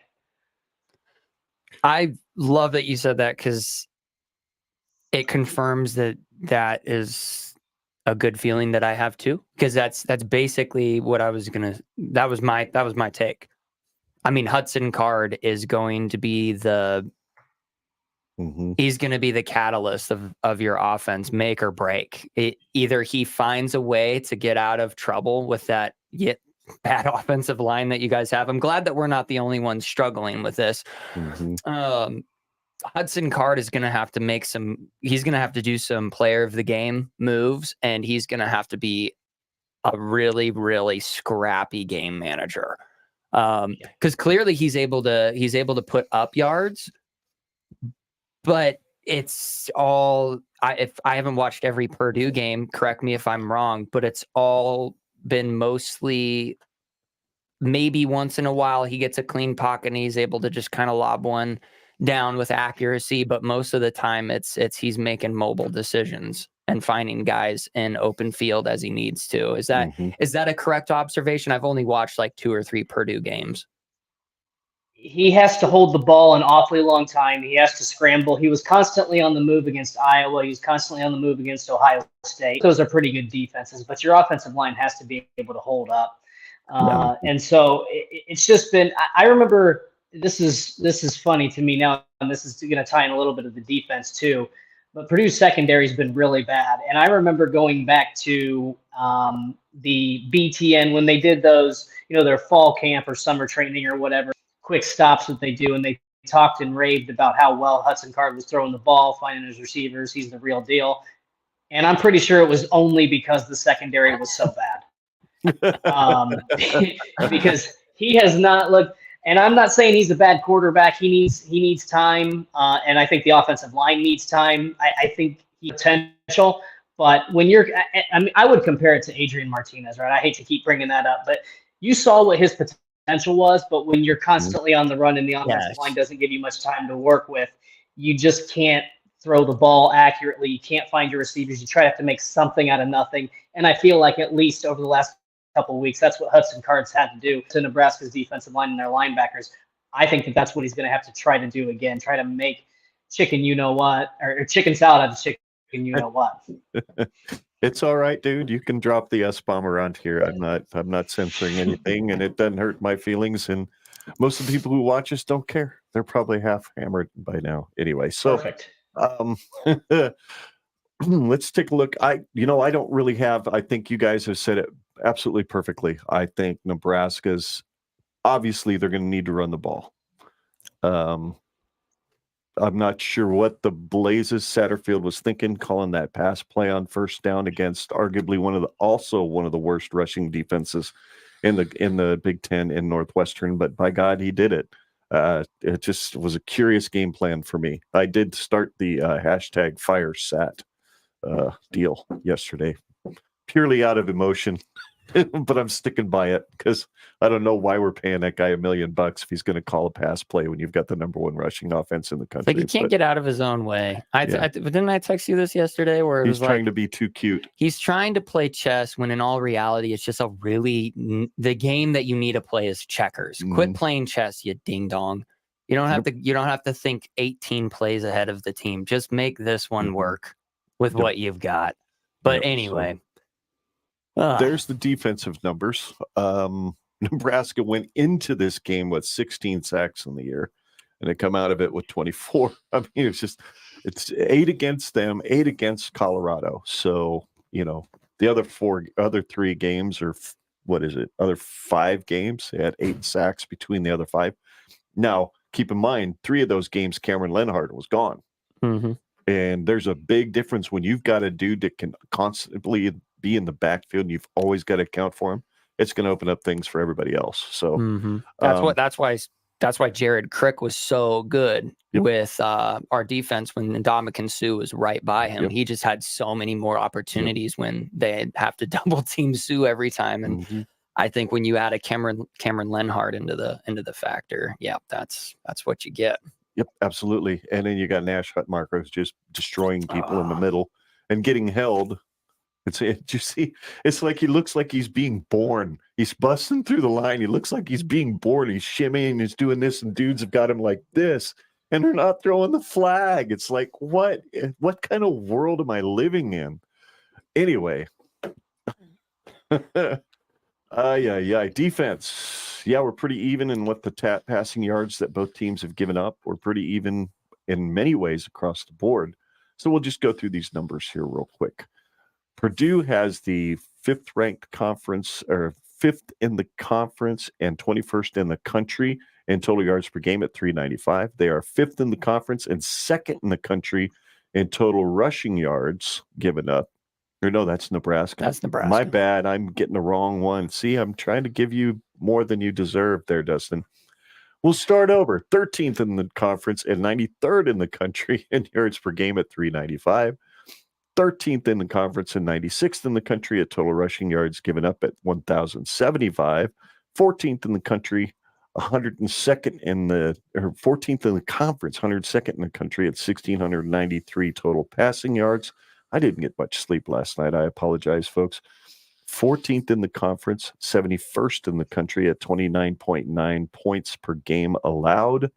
I love that you said that because it confirms that is a good feeling that I have too, because that's basically what I was that was my take. Hudson Card is going to be he's going to be the catalyst of your offense, make or break. Either he finds a way to get out of trouble with that bad offensive line that you guys have. I'm glad that we're not the only ones struggling with this. Hudson Card is going to have to he's going to have to do some player of the game moves, and he's going to have to be a really, really scrappy game manager. Because clearly he's able to put up yards, but it's all, if I haven't watched every Purdue game, correct me if I'm wrong, but it's all been mostly maybe once in a while he gets a clean pocket and he's able to just kind of lob one down with accuracy, but most of the time it's he's making mobile decisions. and finding guys in open field as he needs to. Is that a correct observation? I've only watched like 2 or 3 Purdue games. He has to hold the ball an awfully long time. He has to scramble. He was constantly on the move against Iowa. He was constantly on the move against Ohio State. Those are pretty good defenses, but your offensive line has to be able to hold up. And so it's just been, I remember, this is funny to me now, and this is going to tie in a little bit of the defense too, but Purdue's secondary has been really bad. And I remember going back to the BTN when they did those, their fall camp or summer training or whatever, quick stops that they do, and they talked and raved about how well Hudson Card was throwing the ball, finding his receivers. He's the real deal. And I'm pretty sure it was only because the secondary was so bad. Because he has not looked, and I'm not saying he's a bad quarterback. He needs time, and I think the offensive line needs time. I think he has potential, but when I would compare it to Adrian Martinez, right? I hate to keep bringing that up, but you saw what his potential was, but when you're constantly on the run and the offensive line doesn't give you much time to work with, you just can't throw the ball accurately. You can't find your receivers. You try to have to make something out of nothing. And I feel like at least over the last couple of weeks, that's what Hudson Card's had to do to Nebraska's defensive line and their linebackers. I think that's what he's going to have to try to do again, try to make chicken you-know-what, or chicken salad out of chicken you-know-what. It's all right, dude. You can drop the S-bomb around here. I'm not censoring anything, and it doesn't hurt my feelings. And most of the people who watch us don't care. They're probably half hammered by now. Anyway, so perfect. Let's take a look. I don't really have. I think you guys have said it absolutely perfectly. I think Nebraska's obviously they're going to need to run the ball. I'm not sure what the blazes Satterfield was thinking, calling that pass play on first down against arguably one of the worst rushing defenses in the Big Ten in Northwestern. But by God, he did it. It just was a curious game plan for me. I did start the hashtag Fire Sat deal yesterday, purely out of emotion. But I'm sticking by it because I don't know why we're paying that guy $1 million if he's going to call a pass play when you've got the number 1 rushing offense in the country. Like he can't get out of his own way. Didn't I text you this yesterday? Where he's trying to be too cute. He's trying to play chess when in all reality, it's just the game that you need to play is checkers. Quit playing chess, you ding dong. You don't have to think 18 plays ahead of the team. Just make this one work with what you've got. But anyway. There's the defensive numbers. Nebraska went into this game with 16 sacks in the year, and they come out of it with 24. I mean, it's 8 against them, 8 against Colorado. So, the other 3 games are, other 5 games, they had 8 sacks between the other 5. Now, keep in mind, 3 of those games, Cameron Lenhart was gone. And there's a big difference when you've got a dude that can constantly be in the backfield and you've always got to account for him. It's going to open up things for everybody else. So that's why Jared Crick was so good with our defense when Ndamukong Suh was right by him. He just had so many more opportunities when they have to double team Suh every time. And I think when you add a Cameron Lenhart into the factor, that's what you get. Yep, absolutely. And then you got Nash Hutmarker who's just destroying people in the middle and getting held. It's like he looks like he's being born. He's busting through the line. He looks like he's being born. He's shimmying. He's doing this, and dudes have got him like this, and they're not throwing the flag. It's like, what kind of world am I living in? Anyway, defense. Yeah, we're pretty even in what the passing yards that both teams have given up. We're pretty even in many ways across the board. So we'll just go through these numbers here real quick. Purdue has the 5th ranked conference, or 5th in the conference and 21st in the country in total yards per game at 395. They are 5th in the conference and 2nd in the country in total rushing yards given up. Or no, that's Nebraska. That's Nebraska. My bad. I'm getting the wrong one. See, I'm trying to give you more than you deserve there, Dustin. We'll start over. 13th in the conference and 93rd in the country in yards per game at 395. 13th in the conference and 96th in the country at total rushing yards given up at 1,075. 14th in the country, 14th in the conference, 102nd in the country at 1,693 total passing yards. I didn't get much sleep last night. I apologize, folks. 14th in the conference, 71st in the country at 29.9 points per game allowed,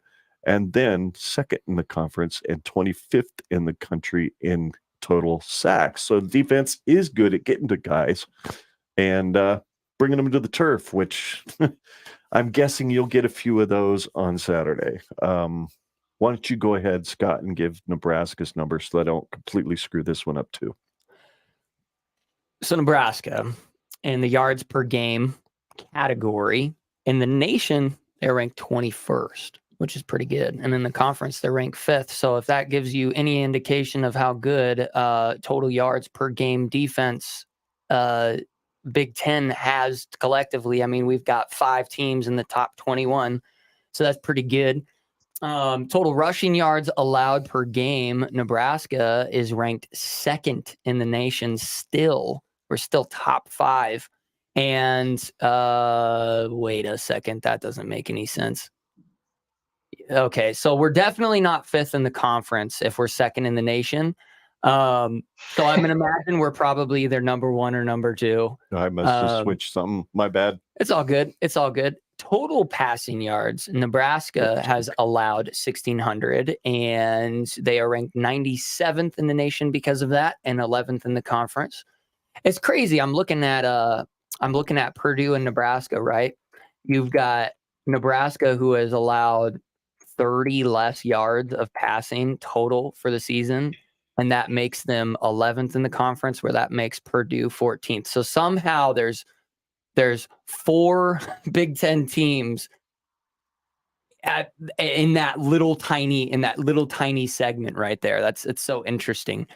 and then second in the conference and 25th in the country in total sacks. So the defense is good at getting to guys and bringing them to the turf, which I'm guessing you'll get a few of those on Saturday. Why don't you go ahead, Scott, and give Nebraska's numbers so I don't completely screw this one up too. So Nebraska in the yards per game category in the nation, they're ranked 21st, which is pretty good. And in the conference, they're ranked 5th. So if that gives you any indication of how good total yards per game defense Big Ten has collectively, I mean, we've got 5 teams in the top 21. So that's pretty good. Total rushing yards allowed per game, Nebraska is ranked 2nd in the nation still. We're still top 5. And wait a second, that doesn't make any sense. Okay, so we're definitely not 5th in the conference if we're 2nd in the nation. So I'm going to imagine we're probably either number 1 or number 2. I must have switched something. My bad. It's all good. It's all good. Total passing yards, Nebraska has allowed 1,600, and they are ranked 97th in the nation because of that, and 11th in the conference. It's crazy. I'm looking at Purdue and Nebraska, right? You've got Nebraska, who has allowed 30 less yards of passing total for the season, and that makes them 11th in the conference, where that makes Purdue 14th. So somehow there's 4 Big Ten teams in that little tiny segment right there. It's so interesting.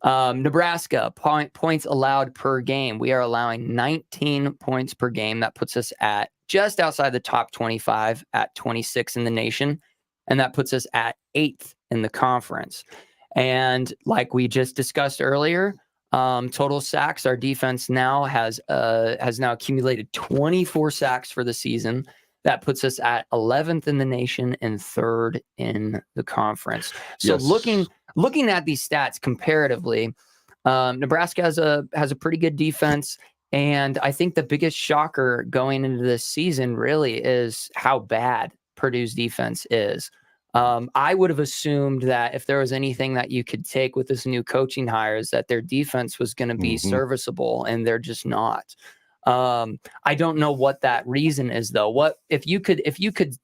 Nebraska points allowed per game. We are allowing 19 points per game. That puts us at just outside the top 25 at 26 in the nation. And that puts us at 8th in the conference. And like we just discussed earlier, total sacks, our defense now has now accumulated 24 sacks for the season. That puts us at 11th in the nation and 3rd in the conference. So Yes. looking at these stats comparatively, Nebraska has a pretty good defense. And I think the biggest shocker going into this season really is how bad Purdue's defense is. I would have assumed that if there was anything that you could take with this new coaching hires, that their defense was going to be serviceable, and they're just not. I don't know what that reason is, though. What if you could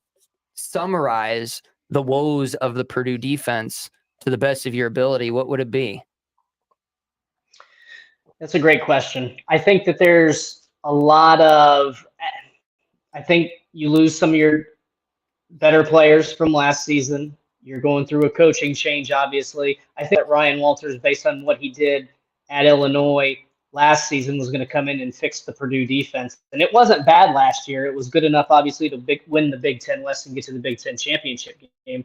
summarize the woes of the Purdue defense to the best of your ability? What would it be? That's a great question. I think that there's a lot of. I think you lose some of your better players from last season. You're going through a coaching change, obviously. I think that Ryan Walters, based on what he did at Illinois last season, was going to come in and fix the Purdue defense. And it wasn't bad last year. It was good enough, obviously, to win the Big Ten West and get to the Big Ten championship game.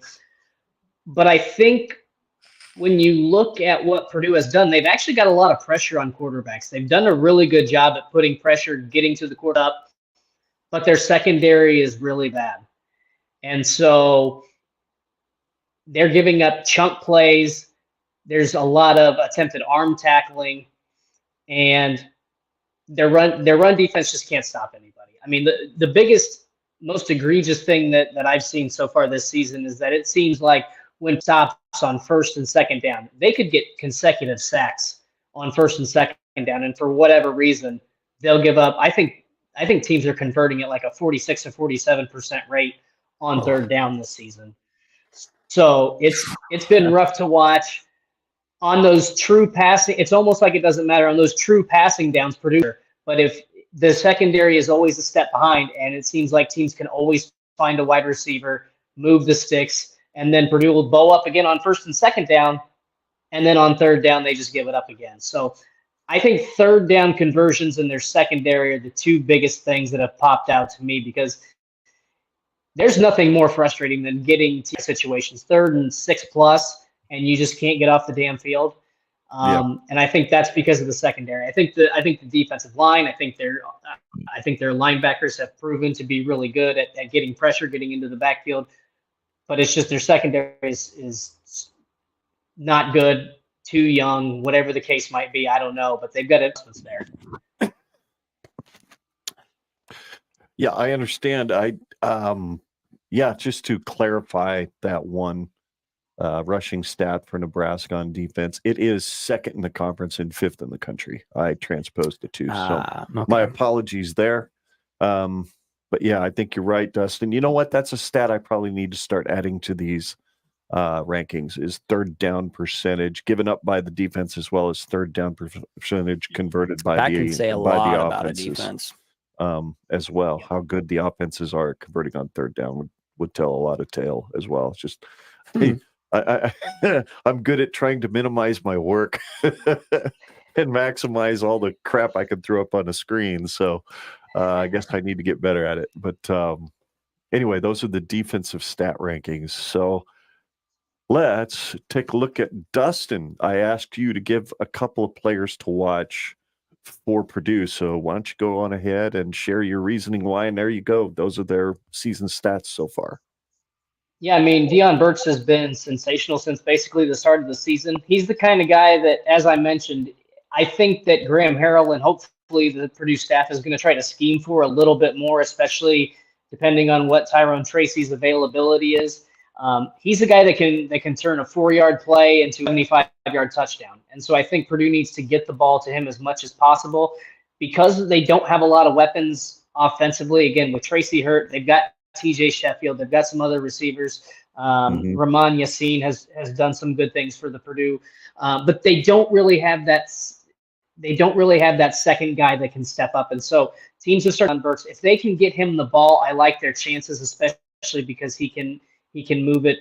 But I think when you look at what Purdue has done, they've actually got a lot of pressure on quarterbacks. They've done a really good job at putting pressure, getting to the quarterback, but their secondary is really bad. And so they're giving up chunk plays. There's a lot of attempted arm tackling, and their run defense just can't stop anybody. I mean, the biggest, most egregious thing that I've seen so far this season is that it seems like when stops on 1st and 2nd down, they could get consecutive sacks on 1st and 2nd down, and for whatever reason, they'll give up. I think teams are converting at like a 46 to 47% rate on 3rd down this season. So it's been rough to watch. On those true passing, it's almost like it doesn't matter on those true passing downs, Purdue. But if the secondary is always a step behind, and it seems like teams can always find a wide receiver, move the sticks, and then Purdue will bow up again on 1st and 2nd down, and then on 3rd down they just give it up again. So I think 3rd down conversions in their secondary are the 2 biggest things that have popped out to me, because there's nothing more frustrating than getting to situations 3rd and 6+, and you just can't get off the damn field. And I think that's because of the secondary. I think the defensive line. I think their linebackers have proven to be really good at getting pressure, getting into the backfield. But it's just their secondary is not good. too young, whatever the case might be. I don't know, but they've got adjustments there. Yeah, I understand. Just to clarify that one rushing stat for Nebraska on defense, it is second in the conference and fifth in the country. I transposed the two, so my apologies there. But yeah, I think you're right, Dustin. You know what? That's a stat I probably need to start adding to these rankings, is third down percentage given up by the defense, as well as third down percentage converted by that the can say a by lot the about a offenses. defense. As well. How good the offenses are at converting on third down would tell a lot of tale as well. It's just, I'm good at trying to minimize my work and maximize all the crap I can throw up on the screen. So I guess I need to get better at it. But anyway, those are the defensive stat rankings. So let's take a look at Dustin. I asked you to give a couple of players to watch for Purdue. So why don't you go on ahead and share your reasoning why? And there you go. Those are their season stats so far. Yeah, I mean, Deion Burks has been sensational since basically the start of the season. He's the kind of guy that, as I mentioned, I think that Graham Harrell and hopefully the Purdue staff is going to try to scheme for a little bit more, especially depending on what Tyrone Tracy's availability is. He's a guy that can turn a 4-yard play into a 75-yard touchdown. And so I think Purdue needs to get the ball to him as much as possible because they don't have a lot of weapons offensively. Again, with Tracy hurt, they've got TJ Sheffield. They've got some other receivers. Ramon Yassin has done some good things for the Purdue, but they don't really have that. They don't really have that second guy that can step up. And so teams are starting on Burks. If they can get him the ball, I like their chances, especially because he can move it,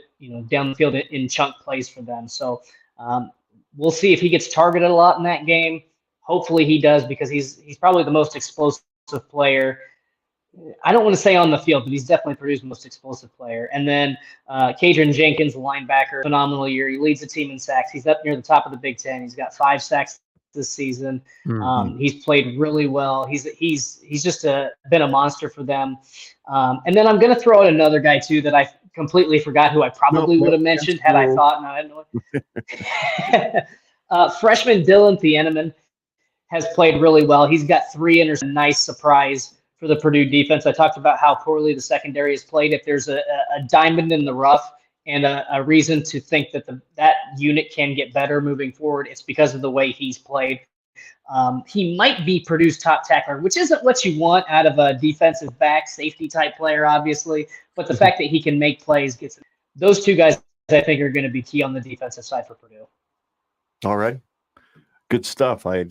down the field in chunk plays for them. So we'll see if he gets targeted a lot in that game. Hopefully he does, because he's probably the most explosive player. I don't want to say on the field, but he's definitely Purdue's most explosive player. And then Kadrian Jenkins, the linebacker, phenomenal year. He leads the team in sacks. He's up near the top of the Big Ten. He's got 5 sacks this season. He's played really well. He's just been a monster for them. And then I'm going to throw out another guy too that I completely forgot, who I probably would have mentioned had I thought. No, I didn't know. Freshman Dylan Thieneman has played really well. He's got 3 interceptions. A nice surprise for the Purdue defense. I talked about how poorly the secondary has played. If there's a diamond in the rough and a reason to think that that unit can get better moving forward, it's because of the way he's played. He might be Purdue's top tackler, which isn't what you want out of a defensive back, safety type player, obviously. But the fact that he can make plays gets those 2 guys, I think, are going to be key on the defensive side for Purdue. All right. Good stuff. I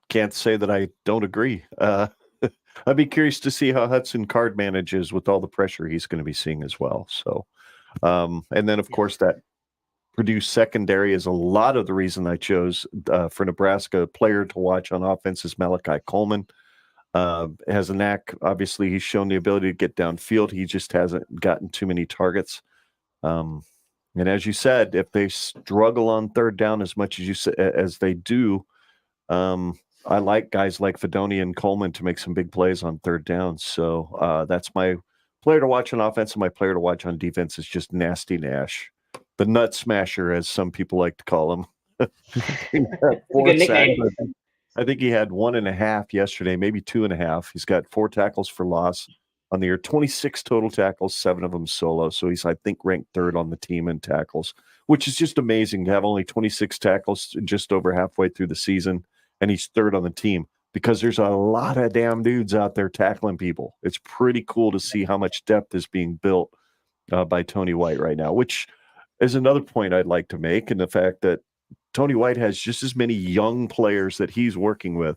can't say that I don't agree. I'd be curious to see how Hudson Card manages with all the pressure he's going to be seeing as well. So, and then, of course, that Purdue secondary is a lot of the reason I chose for Nebraska player to watch on offense is Malachi Coleman. Has a knack. Obviously, he's shown the ability to get downfield. He just hasn't gotten too many targets. And as you said, if they struggle on third down as much as they do, I like guys like Fedoni and Coleman to make some big plays on third down. So that's my player to watch on offense, and my player to watch on defense is just Nasty Nash, the nut smasher, as some people like to call him. Good nickname. I think he had 1.5 yesterday, maybe 2.5. He's got 4 tackles for loss on the year, 26 total tackles, 7 of them solo. So he's, I think, ranked 3rd on the team in tackles, which is just amazing to have only 26 tackles just over halfway through the season. And he's 3rd on the team because there's a lot of damn dudes out there tackling people. It's pretty cool to see how much depth is being built by Tony White right now, which is another point I'd like to make. And the fact that Tony White has just as many young players that he's working with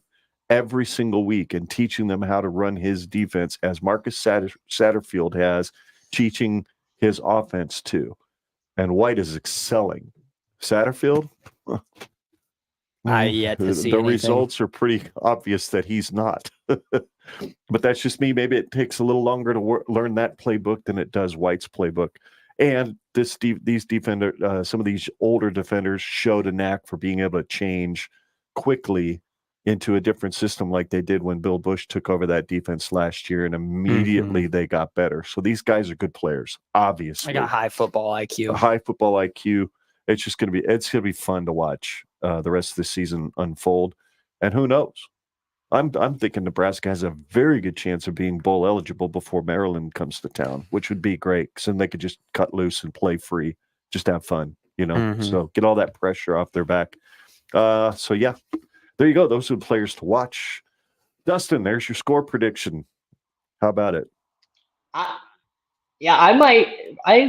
every single week and teaching them how to run his defense, as Marcus Satterfield has teaching his offense too. And White is excelling. Satterfield? I yet to see the anything. Results are pretty obvious that he's not. But that's just me. Maybe it takes a little longer to learn that playbook than it does White's playbook. And these defender, some of these older defenders showed a knack for being able to change quickly into a different system, like they did when Bill Bush took over that defense last year, and immediately they got better. So these guys are good players, obviously. They got high football IQ. A high football IQ. It's going to be fun to watch the rest of the season unfold. And who knows? I'm thinking Nebraska has a very good chance of being bowl eligible before Maryland comes to town, which would be great, because then they could just cut loose and play free, just have fun, So get all that pressure off their back. So yeah, there you go. Those are the players to watch. Dustin, there's your score prediction. How about it? I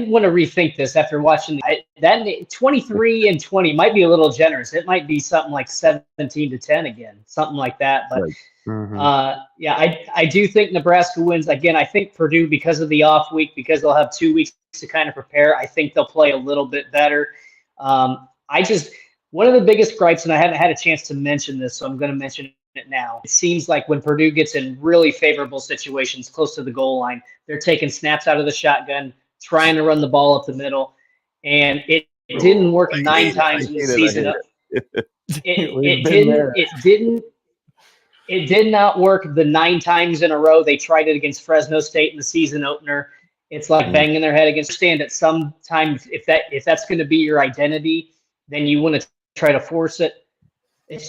want to rethink this after watching that. 23-20 might be a little generous. It might be something like 17-10 again, something like that. But I do think Nebraska wins again. I think Purdue, because of the off week, because they'll have 2 weeks to kind of prepare, I think they'll play a little bit better. One of the biggest gripes, and I haven't had a chance to mention this, so I'm going to mention it now. It seems like when Purdue gets in really favorable situations close to the goal line, they're taking snaps out of the shotgun, trying to run the ball up the middle, and it didn't work 9 times in the season. It did not work the 9 times in a row. They tried it against Fresno State in the season opener. It's like banging their head against. Stand at sometimes if that's going to be your identity, then you want to try to force it.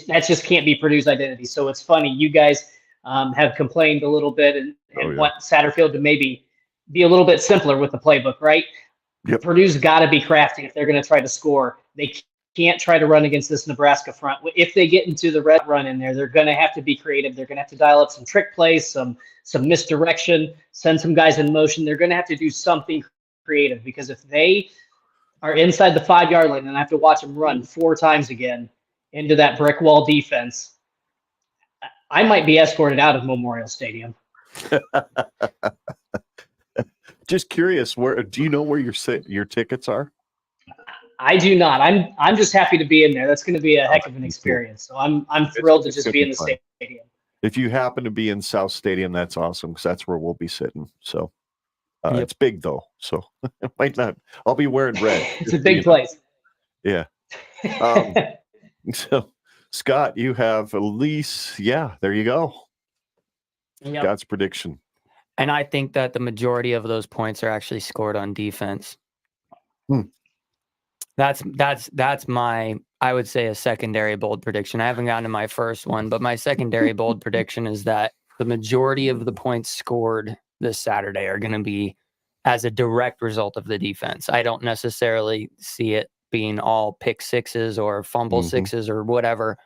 That just can't be Purdue's identity. So it's funny. You guys have complained a little bit and want Satterfield to maybe be a little bit simpler with the playbook, right? Yep. Purdue's got to be crafty if they're going to try to score. They can't try to run against this Nebraska front. If they get into the red run in there, they're going to have to be creative. They're going to have to dial up some trick plays, some misdirection, send some guys in motion. They're going to have to do something creative, because if they are inside the 5-yard line and I have to watch them run 4 times again into that brick wall defense, I might be escorted out of Memorial Stadium. Just curious, where do you know where your tickets are? I do not. I'm just happy to be in there. That's going to be a heck of an experience. So I'm thrilled to just be in the stadium. If you happen to be in South Stadium, that's awesome, because that's where we'll be sitting. So it's big though, so it might not. I'll be wearing red. It's a big place. Yeah. So, Scott, you have Elise. Yeah, there you go. Yep. Scott's prediction. And I think that the majority of those points are actually scored on defense. That's my, I would say, a secondary bold prediction. I haven't gotten to my first one, but my secondary bold prediction is that the majority of the points scored this Saturday are going to be as a direct result of the defense. I don't necessarily see it being all pick sixes or fumble sixes or whatever.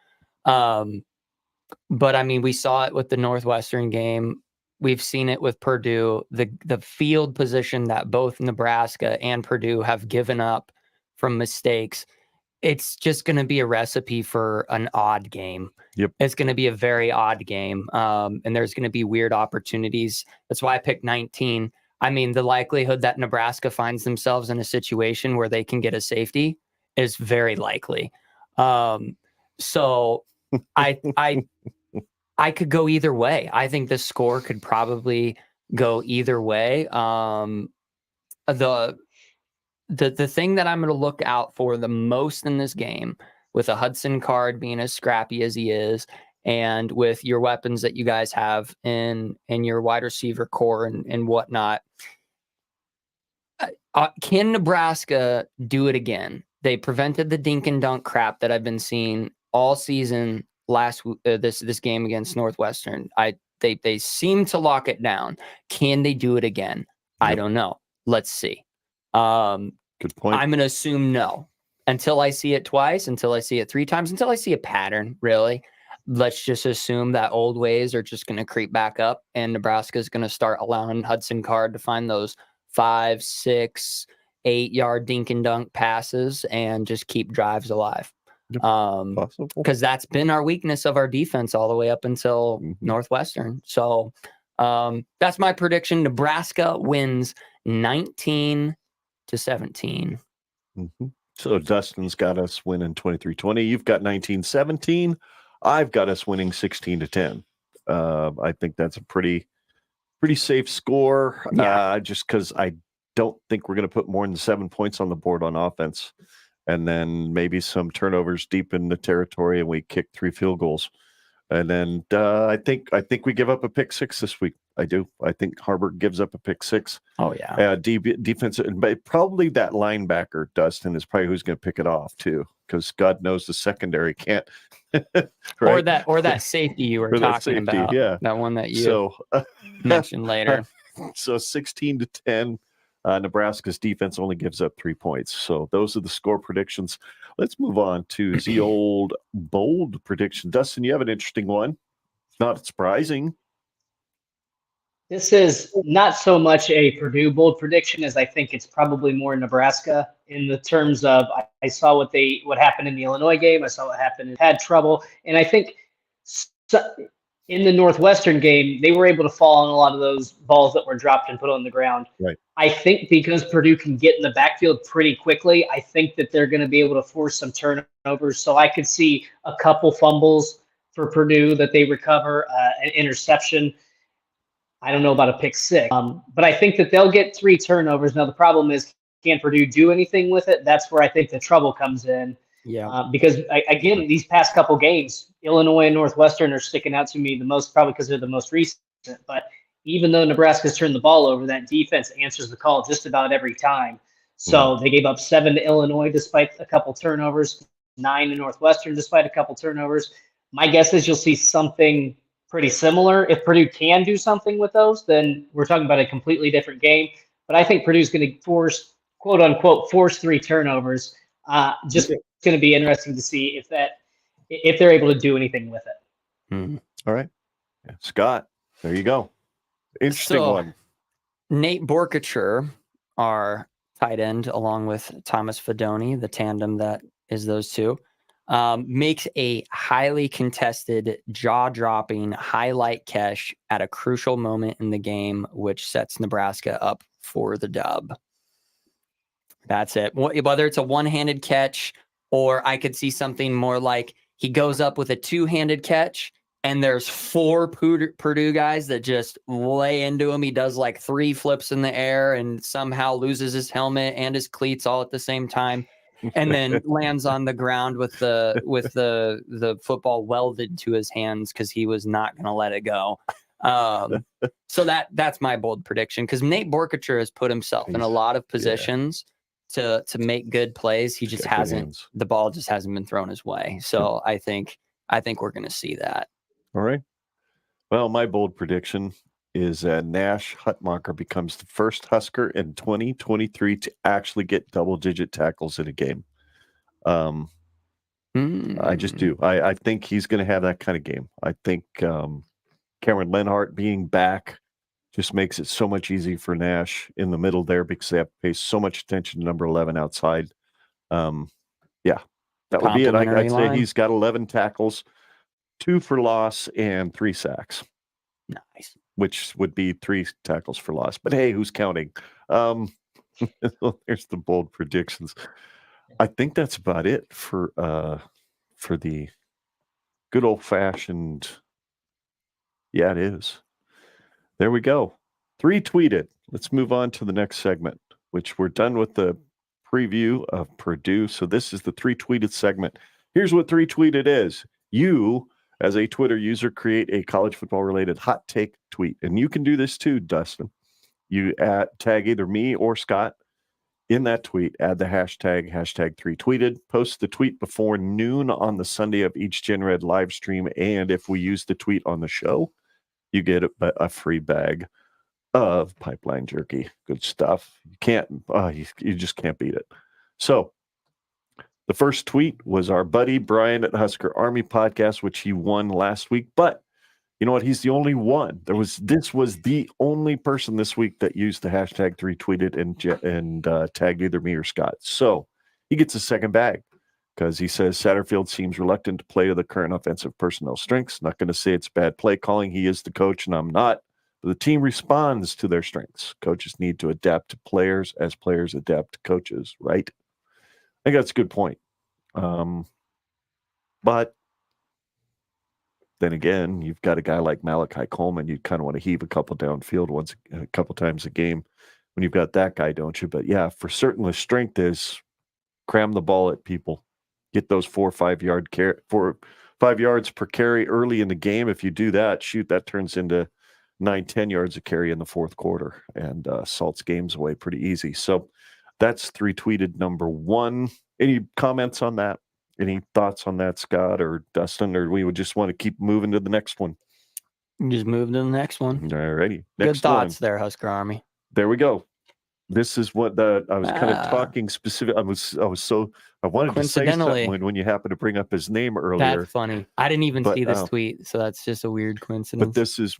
But I mean, we saw it with the Northwestern game. We've seen it with Purdue. The field position that both Nebraska and Purdue have given up from mistakes, it's just going to be a recipe for an odd game. Yep. It's going to be a very odd game. And there's going to be weird opportunities. That's why I picked 19. I mean, the likelihood that Nebraska finds themselves in a situation where they can get a safety is very likely. So I could go either way. I think the score could probably go either way. The thing that I'm going to look out for the most in this game, with a Hudson Card being as scrappy as he is, and with your weapons that you guys have in your wide receiver core and whatnot, can Nebraska do it again? They prevented the dink and dunk crap that I've been seeing all season. This game against Northwestern, they seem to lock it down. Can they do it again? Yep. I don't know. Let's see. Good point. I'm going to assume no until I see it twice, until I see it 3 times, until I see a pattern. Really, let's just assume that old ways are just going to creep back up, and Nebraska is going to start allowing Hudson Card to find those 5, 6, 8-yard dink and dunk passes and just keep drives alive. Because that's been our weakness of our defense all the way up until Northwestern. So that's my prediction. Nebraska wins 19-17. So Dustin's got us winning 23-20. You've got 19-17. I've got us winning 16-10. I think that's a pretty safe score. Just because I don't think we're going to put more than 7 points on the board on offense. And then maybe some turnovers deep in the territory, and we kick 3 field goals. And then I think we give up a pick 6 this week. I do. I think Haarberg gives up a pick 6. Oh yeah. Defense, but probably that linebacker Dustin is probably who's going to pick it off too. Yeah. God knows the secondary can't. Right? Or that safety you were talking about. Yeah. That one that you So mentioned later. So 16-10. Nebraska's defense only gives up 3 points. So those are the score predictions. Let's move on to the old bold prediction. Dustin, you have an interesting one. Not surprising. This is not so much a Purdue bold prediction as I think it's probably more Nebraska in the terms of I saw what happened in the Illinois game. I saw what happened and had trouble. And I think in the Northwestern game, they were able to fall on a lot of those balls that were dropped and put on the ground. Right. I think because Purdue can get in the backfield pretty quickly, I think that they're going to be able to force some turnovers. So I could see a couple fumbles for Purdue that they recover, an interception. I don't know about a pick six, but I think that they'll get 3 turnovers. Now, the problem is, can Purdue do anything with it? That's where I think the trouble comes in. Yeah. Because, again, these past couple games, Illinois and Northwestern are sticking out to me the most, probably because they're the most recent. But even though Nebraska's turned the ball over, that defense answers the call just about every time. So they gave up 7 to Illinois despite a couple turnovers, 9 to Northwestern despite a couple turnovers. My guess is you'll see something pretty similar. If Purdue can do something with those, then we're talking about a completely different game. But I think Purdue's going to force, quote unquote, 3 turnovers. Just going to be interesting to see if they're able to do anything with it. All right. Yeah. Scott, there you go. Interesting one. Nate Borkature, our tight end, along with Thomas Fedoni, the tandem that is those two, makes a highly contested, jaw-dropping highlight catch at a crucial moment in the game, which sets Nebraska up for the dub. That's it. Whether it's a one-handed catch, or I could see something more like he goes up with a two-handed catch, and there's 4 Purdue guys that just lay into him. He does like 3 flips in the air and somehow loses his helmet and his cleats all at the same time, and then lands on the ground with the football welded to his hands because he was not going to let it go. So that's my bold prediction, because Nate Borkature has put himself in a lot of positions to make good plays. He just hasn't. The ball just hasn't been thrown his way. So I think we're going to see that. All right. Well, my bold prediction is Nash Hutmacher becomes the first Husker in 2023 to actually get double-digit tackles in a game. I just do. I think he's going to have that kind of game. I think Cameron Lenhart being back just makes it so much easier for Nash in the middle there, because they have to pay so much attention to number 11 outside. That would be it. I'd say he's got 11 tackles, 2 for loss, and 3 sacks. Nice. Which would be 3 tackles for loss. But hey, who's counting? There's the bold predictions. I think that's about it for the good old-fashioned. Yeah, it is. There we go. 3 tweeted. Let's move on to the next segment, which we're done with the preview of Purdue. So this is the 3 tweeted segment. Here's what 3 tweeted is. You, as a Twitter user, create a college football related hot take tweet. And you can do this too, Dustin. You tag either me or Scott in that tweet, add the hashtag 3 tweeted, post the tweet before noon on the Sunday of each Gen Red live stream. And if we use the tweet on the show, you get a free bag of pipeline jerky. Good stuff. You just can't beat it. So the first tweet was our buddy Brian at Husker Army Podcast, which he won last week. But you know what? He's the only one. This was the only person this week that used the hashtag 3 tweeted and tagged either me or Scott. So he gets a second bag, because he says Satterfield seems reluctant to play to the current offensive personnel strengths. Not going to say it's bad play calling. He is the coach, and I'm not. But the team responds to their strengths. Coaches need to adapt to players as players adapt to coaches, right? I think that's a good point. But then again, you've got a guy like Malachi Coleman. You kind of want to heave a couple downfield a couple times a game when you've got that guy, don't you? But yeah, for certain, the strength is cram the ball at people. Get those 4 or 5 yard 5 yards per carry early in the game. If you do that, that turns into 9-10 yards a carry in the fourth quarter, and salts games away pretty easy. So that's 3 tweeted number 1. Any comments on that? Any thoughts on that, Scott or Dustin, or we would just want to keep moving to the next one? Just move to the next one. All righty. Good thoughts there, Husker Army. There we go. This is what I was kind of talking specific. I wanted to say something when you happened to bring up his name earlier. That's funny. I didn't even see this tweet, so that's just a weird coincidence. But this is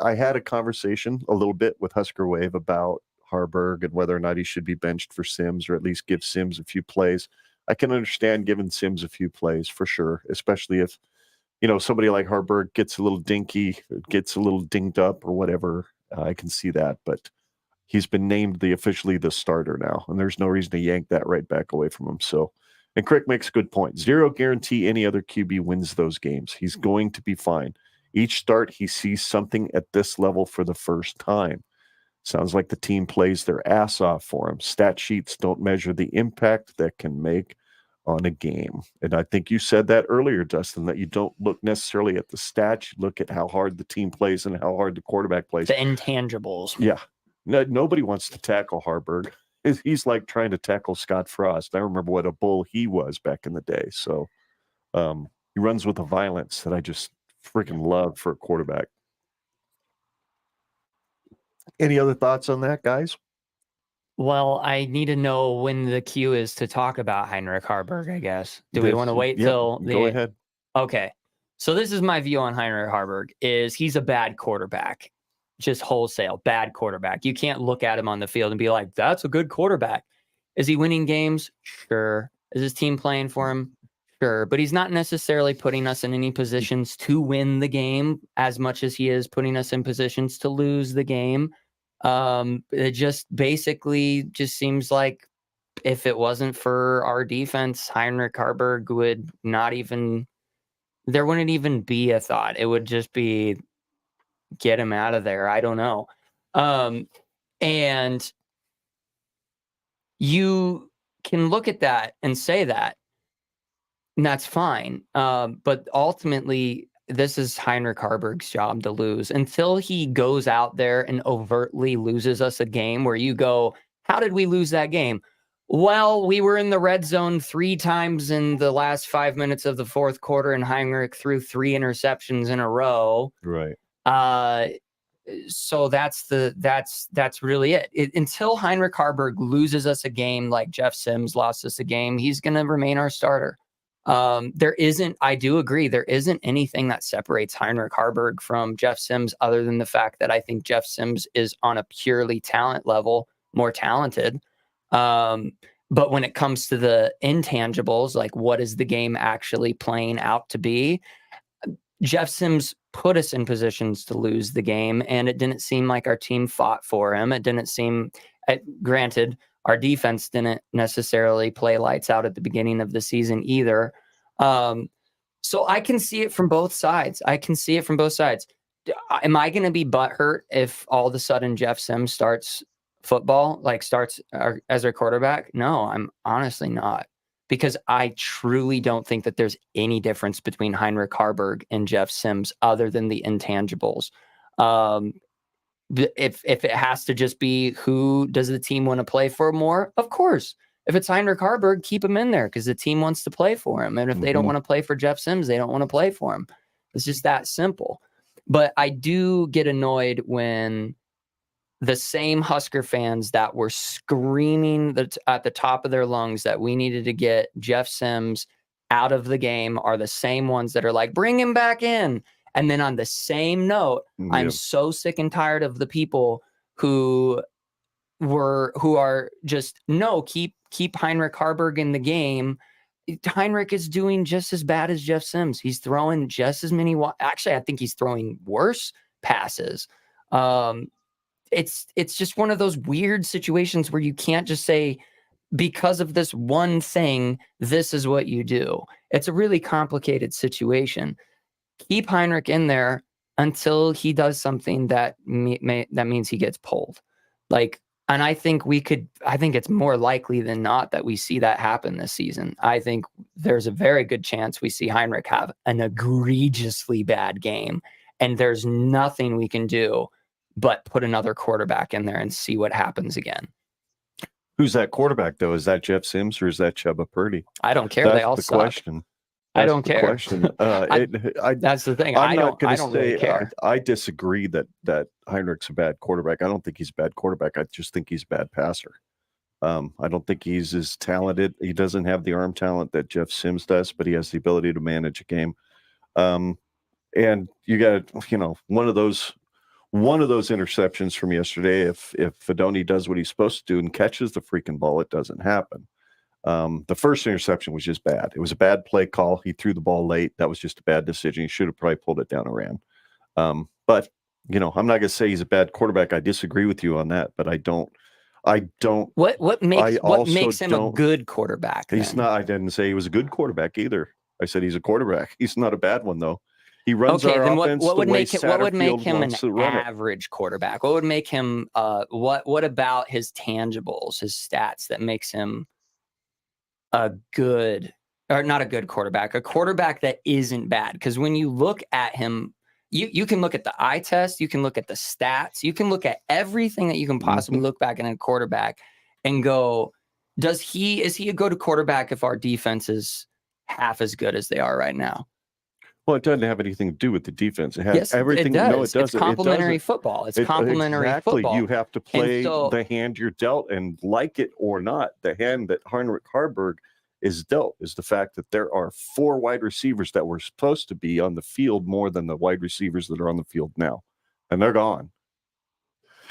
I had a conversation a little bit with Husker Wave about Haarberg and whether or not he should be benched for Sims, or at least give Sims a few plays. I can understand giving Sims a few plays for sure, especially if somebody like Haarberg gets a little dinky, gets a little dinged up or whatever. I can see that, but he's been named officially the starter now, and there's no reason to yank that right back away from him. So, and Crick makes a good point. Zero guarantee any other QB wins those games. He's going to be fine. Each start, he sees something at this level for the first time. Sounds like the team plays their ass off for him. Stat sheets don't measure the impact that can make on a game. And I think you said that earlier, Dustin, that you don't look necessarily at the stats. You look at how hard the team plays and how hard the quarterback plays. The intangibles. Yeah. Nobody wants to tackle Haarberg. He's like trying to tackle Scott Frost. I remember what a bull he was back in the day. So he runs with a violence that I just freaking love for a quarterback. Any other thoughts on that, guys? Well, I need to know when the cue is to talk about Heinrich Haarberg, I guess. Do we want to wait till go ahead. Okay. So this is my view on Heinrich Haarberg, is he's a bad quarterback. Just wholesale bad quarterback. You can't look at him on the field and be like, that's a good quarterback. Is he winning games? Sure. Is his team playing for him? Sure. But he's not necessarily putting us in any positions to win the game as much as he is putting us in positions to lose the game. It just basically just seems like if it wasn't for our defense, Heinrich Haarberg would not even, there wouldn't even be a thought. It would just be, get him out of there. I don't know. And you can look at that and say that, and that's fine. But ultimately, this is Heinrich Haarberg's job to lose until he goes out there and overtly loses us a game where you go, how did we lose that game? Well, we were in the red zone 3 times in the last 5 minutes of the fourth quarter, and Heinrich threw 3 interceptions in a row. Right. So that's really it. Until Heinrich Haarberg loses us a game like Jeff Sims lost us a game, he's going to remain our starter. I do agree, there isn't anything that separates Heinrich Haarberg from Jeff Sims other than the fact that I think Jeff Sims is on a purely talent level more talented. But when it comes to the intangibles, like what is the game actually playing out to be, Jeff Sims put us in positions to lose the game, and it didn't seem like our team fought for him. It didn't seem, granted, our defense didn't necessarily play lights out at the beginning of the season either. So I can see it from both sides. Am I going to be butthurt if all of a sudden Jeff Sims starts football, as our quarterback? No, I'm honestly not. Because I truly don't think that there's any difference between Heinrich Haarberg and Jeff Sims other than the intangibles. If it has to just be who does the team want to play for more, of course. If it's Heinrich Haarberg, keep him in there because the team wants to play for him. And if they don't want to play for Jeff Sims, they don't want to play for him. It's just that simple. But I do get annoyed when the same Husker fans that were screaming at the top of their lungs that we needed to get Jeff Sims out of the game are the same ones that are like, bring him back in. And then on the same note, I'm so sick and tired of the people who are just, no, keep Heinrich Haarberg in the game. Heinrich is doing just as bad as Jeff Sims. He's throwing just as many. Actually, I think he's throwing worse passes. It's just one of those weird situations where you can't just say, because of this one thing, this is what you do. It's a really complicated situation. Keep Heinrich in there until he does something that means he gets pulled. And I think it's more likely than not that we see that happen this season. I think there's a very good chance we see Heinrich have an egregiously bad game, and there's nothing we can do but put another quarterback in there and see what happens again. Who's that quarterback though? Is that Jeff Sims or is that Chuba Purdy? I don't care. That's They all the suck. question. I That's don't the care. Question. That's the thing. I'm I not going to don't say really care. I disagree that Heinrich's a bad quarterback. I don't think he's a bad quarterback. I just think he's a bad passer. I don't think he's as talented. He doesn't have the arm talent that Jeff Sims does, but he has the ability to manage a game. And you got, one of those interceptions from yesterday. If Fedoni does what he's supposed to do and catches the freaking ball, it doesn't happen. The first interception was just bad. It was a bad play call. He threw the ball late. That was just a bad decision. He should have probably pulled it down and ran. But I'm not going to say he's a bad quarterback. I disagree with you on that, but I don't. What makes him a good quarterback? He's not. I didn't say he was a good quarterback either. I said he's a quarterback. He's not a bad one though. He runs our offense. What would make him an average quarterback? What would make him? What about his tangibles, his stats that makes him a good, or not a good quarterback? A quarterback that isn't bad. Because when you look at him, you can look at the eye test, you can look at the stats, you can look at everything that you can possibly look back in a quarterback and go, is he a good quarterback if our defense is half as good as they are right now? Well, it doesn't have anything to do with the defense. It has everything. It does. No, it doesn't. It's complementary football. It's complementary football. You have to play the hand you're dealt, and like it or not, the hand that Heinrich Haarberg is dealt is the fact that there are 4 wide receivers that were supposed to be on the field more than the wide receivers that are on the field now, and they're gone.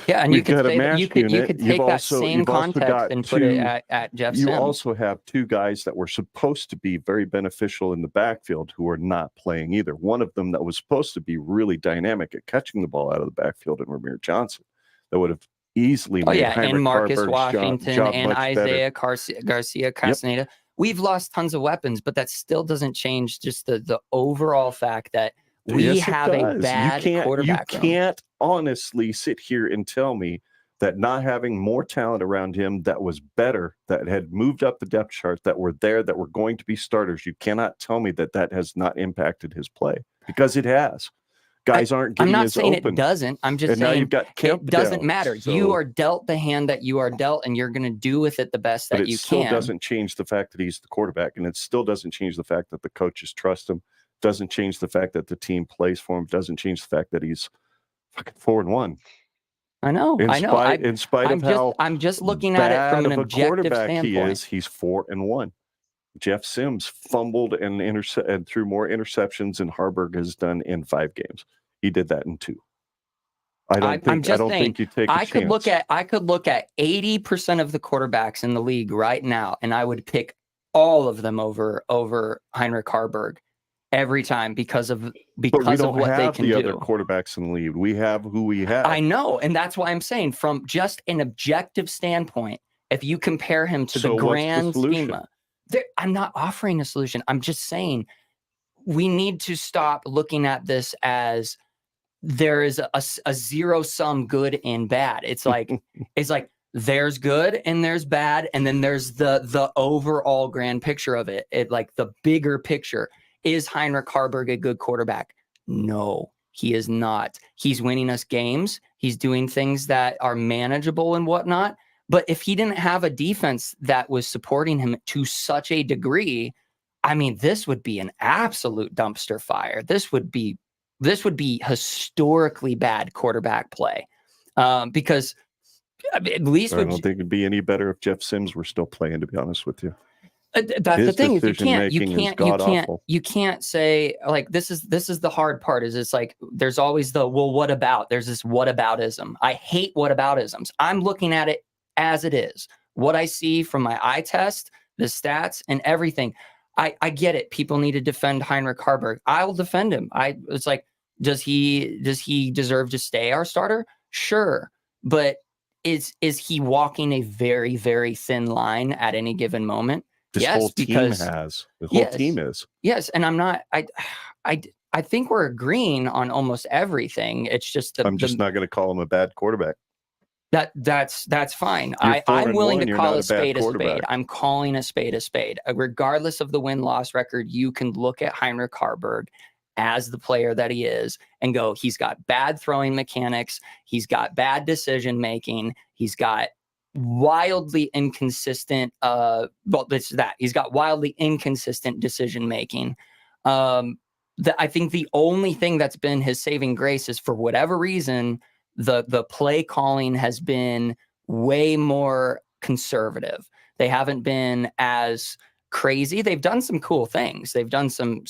Yeah, and you could take that same context and put it at Jeff Sims. You also have 2 guys that were supposed to be very beneficial in the backfield who are not playing either. One of them that was supposed to be really dynamic at catching the ball out of the backfield, and Ramir Johnson, that would have easily made Heinrich and Marcus Haarberg's Washington job and Isaiah Garcia Castaneda. Yep. We've lost tons of weapons, but that still doesn't change just the overall fact that we have a bad quarterback. You can't honestly sit here and tell me that not having more talent around him that was better, that had moved up the depth chart, that were there, that were going to be starters, you cannot tell me that has not impacted his play, because it has. Guys aren't getting as open. I'm not saying it doesn't. I'm just saying you've got Kemp it doesn't down, matter. So. You are dealt the hand that you are dealt, and you're going to do with it the best that you can. It still doesn't change the fact that he's the quarterback, and it still doesn't change the fact that the coaches trust him. Doesn't change the fact that the team plays for him. Doesn't change the fact that he's fucking 4-1. I know. In spite of how I'm just looking at it from an objective standpoint. He's 4-1. Jeff Sims fumbled and threw more interceptions than Haarberg has done in 5 games. He did that in 2. I don't think you take. I could look at 80% of the quarterbacks in the league right now, and I would pick all of them over Heinrich Haarberg every time because of what they can do. But we don't have the other quarterbacks in the league. We have who we have. I know, and that's why I'm saying, from just an objective standpoint, if you compare him to the grand schema, I'm not offering a solution. I'm just saying we need to stop looking at this as there is a zero-sum good and bad. It's like there's good and there's bad, and then there's the overall grand picture of it. Like the bigger picture. Is Heinrich Haarberg a good quarterback? No, he is not. He's winning us games. He's doing things that are manageable and whatnot. But if he didn't have a defense that was supporting him to such a degree, I mean, this would be an absolute dumpster fire. This would be historically bad quarterback play, because at least I don't think it'd be any better if Jeff Sims were still playing, to be honest with you. That's the thing. You can't say, like, this is the hard part, is it's like there's always what about? There's this whataboutism. I hate whataboutisms. I'm looking at it as it is. What I see from my eye test, the stats and everything. I get it. People need to defend Heinrich Haarberg. I will defend him. It's like, does he deserve to stay our starter? Sure. But is he walking a very, very thin line at any given moment? The whole team is. Yes, and I'm not. I think we're agreeing on almost everything. It's just I'm just not going to call him a bad quarterback. That's fine. I'm willing to call a spade a spade. I'm calling a spade a spade. Regardless of the win-loss record, you can look at Heinrich Haarberg as the player that he is and go, he's got bad throwing mechanics. He's got bad decision making. He's got wildly inconsistent. He's got wildly inconsistent decision making. I think the only thing that's been his saving grace is, for whatever reason, the play calling has been way more conservative. They haven't been as crazy. They've done some cool things. They've done some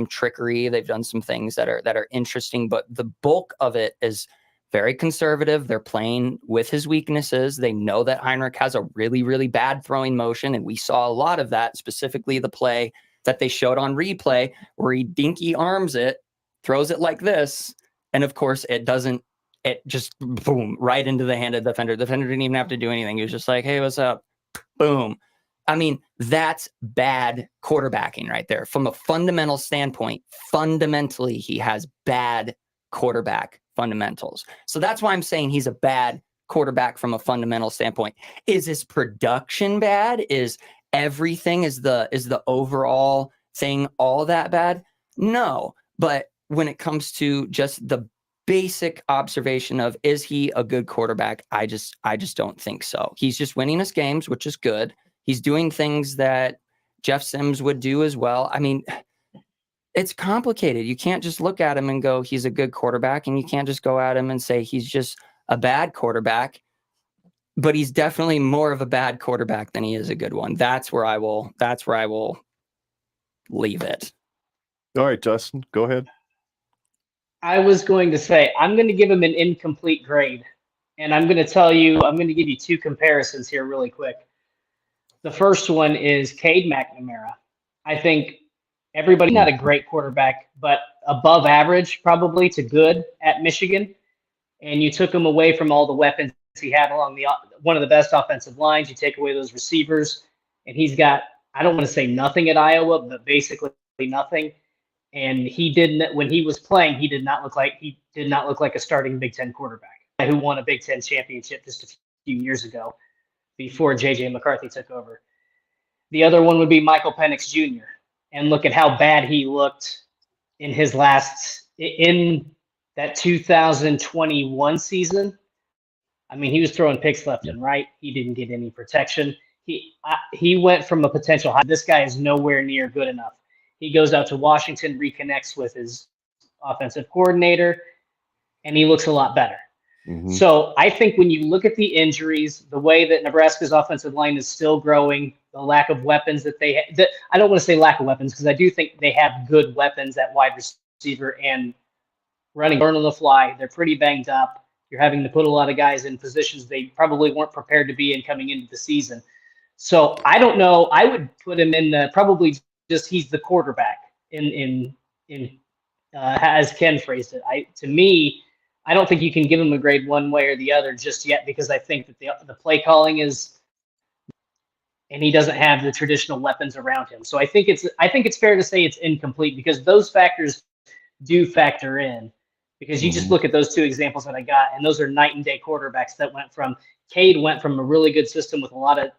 trickery. They've done some things that are interesting, but the bulk of it is very conservative. They're playing with his weaknesses. They know that Heinrich has a really, really bad throwing motion, and we saw a lot of that, specifically the play that they showed on replay where he dinky arms it, throws it like this, and of course it just boom, right into the hand of the defender. The defender didn't even have to do anything. He was just like, hey, what's up? Boom. I mean, that's bad quarterbacking right there. From a fundamental standpoint, fundamentally, he has bad quarterback fundamentals. So that's why I'm saying he's a bad quarterback from a fundamental standpoint. Is his production bad? Is everything, is the overall thing all that bad? No. But when it comes to just the basic observation of, is he a good quarterback? I just don't think so. He's just winning us games, which is good. He's doing things that Jeff Sims would do as well. I mean, it's complicated. You can't just look at him and go, he's a good quarterback, and you can't just go at him and say he's just a bad quarterback. But he's definitely more of a bad quarterback than he is a good one. That's where I will leave it. All right, Dustin, go ahead. I was going to say, I'm going to give him an incomplete grade. And I'm going to give you two comparisons here really quick. The first one is Cade McNamara. I think everybody, not a great quarterback, but above average probably to good at Michigan. And you took him away from all the weapons he had along one of the best offensive lines. You take away those receivers, and he's got, I don't want to say nothing at Iowa, but basically nothing. And he didn't, when he was playing, he did not look like a starting Big Ten quarterback who won a Big Ten championship just a few years ago before J.J. McCarthy took over. The other one would be Michael Penix Jr. And look at how bad he looked in that 2021 season. I mean, he was throwing picks left and right. He didn't get any protection. He went from a potential high. This guy is nowhere near good enough. He goes out to Washington, reconnects with his offensive coordinator, and he looks a lot better. Mm-hmm. So I think when you look at the injuries, the way that Nebraska's offensive line is still growing, the lack of weapons that they have, I don't want to say lack of weapons, because I do think they have good weapons at wide receiver and running burn on the fly. They're pretty banged up. You're having to put a lot of guys in positions they probably weren't prepared to be in coming into the season. So I don't know. I would put him in probably just he's the quarterback in as Ken phrased it. To me, I don't think you can give him a grade one way or the other just yet, because I think that the play calling is, and he doesn't have the traditional weapons around him. So I think it's fair to say it's incomplete, because those factors do factor in. Because you just look at those two examples that I got, and those are night and day quarterbacks that Cade went from a really good system with a lot of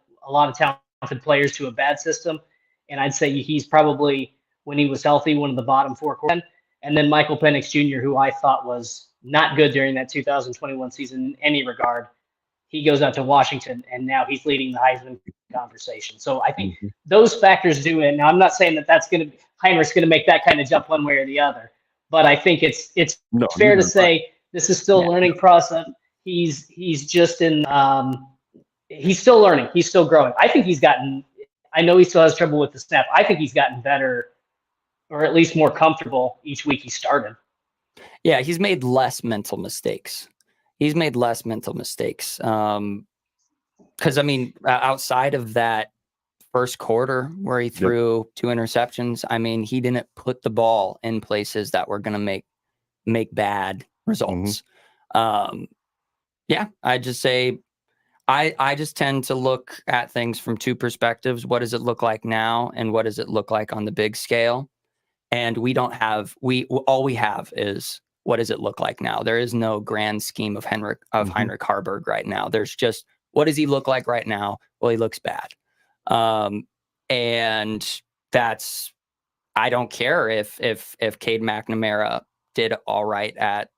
talented players to a bad system. And I'd say he's probably, when he was healthy, one of the bottom four quarterbacks. And then Michael Penix Jr., who I thought was not good during that 2021 season in any regard. He goes out to Washington, and now he's leading the Heisman conversation. So I think those factors do it. Now, I'm not saying that Heinrich's going to make that kind of jump one way or the other, but I think it's fair to say this is still a learning process. He's just he's still learning. He's still growing. I know he still has trouble with the snap. I think he's gotten better, or at least more comfortable each week he started. Yeah, he's made less mental mistakes. Because, I mean, outside of that first quarter where he threw 2 interceptions, I mean, he didn't put the ball in places that were going to make bad results. I just say, I just tend to look at things from two perspectives. What does it look like now, and what does it look like on the big scale? And all we have is, what does it look like now? There is no grand scheme of Heinrich Haarberg right now. There's just, what does he look like right now? Well, he looks bad. And that's, I don't care if Cade McNamara did all right at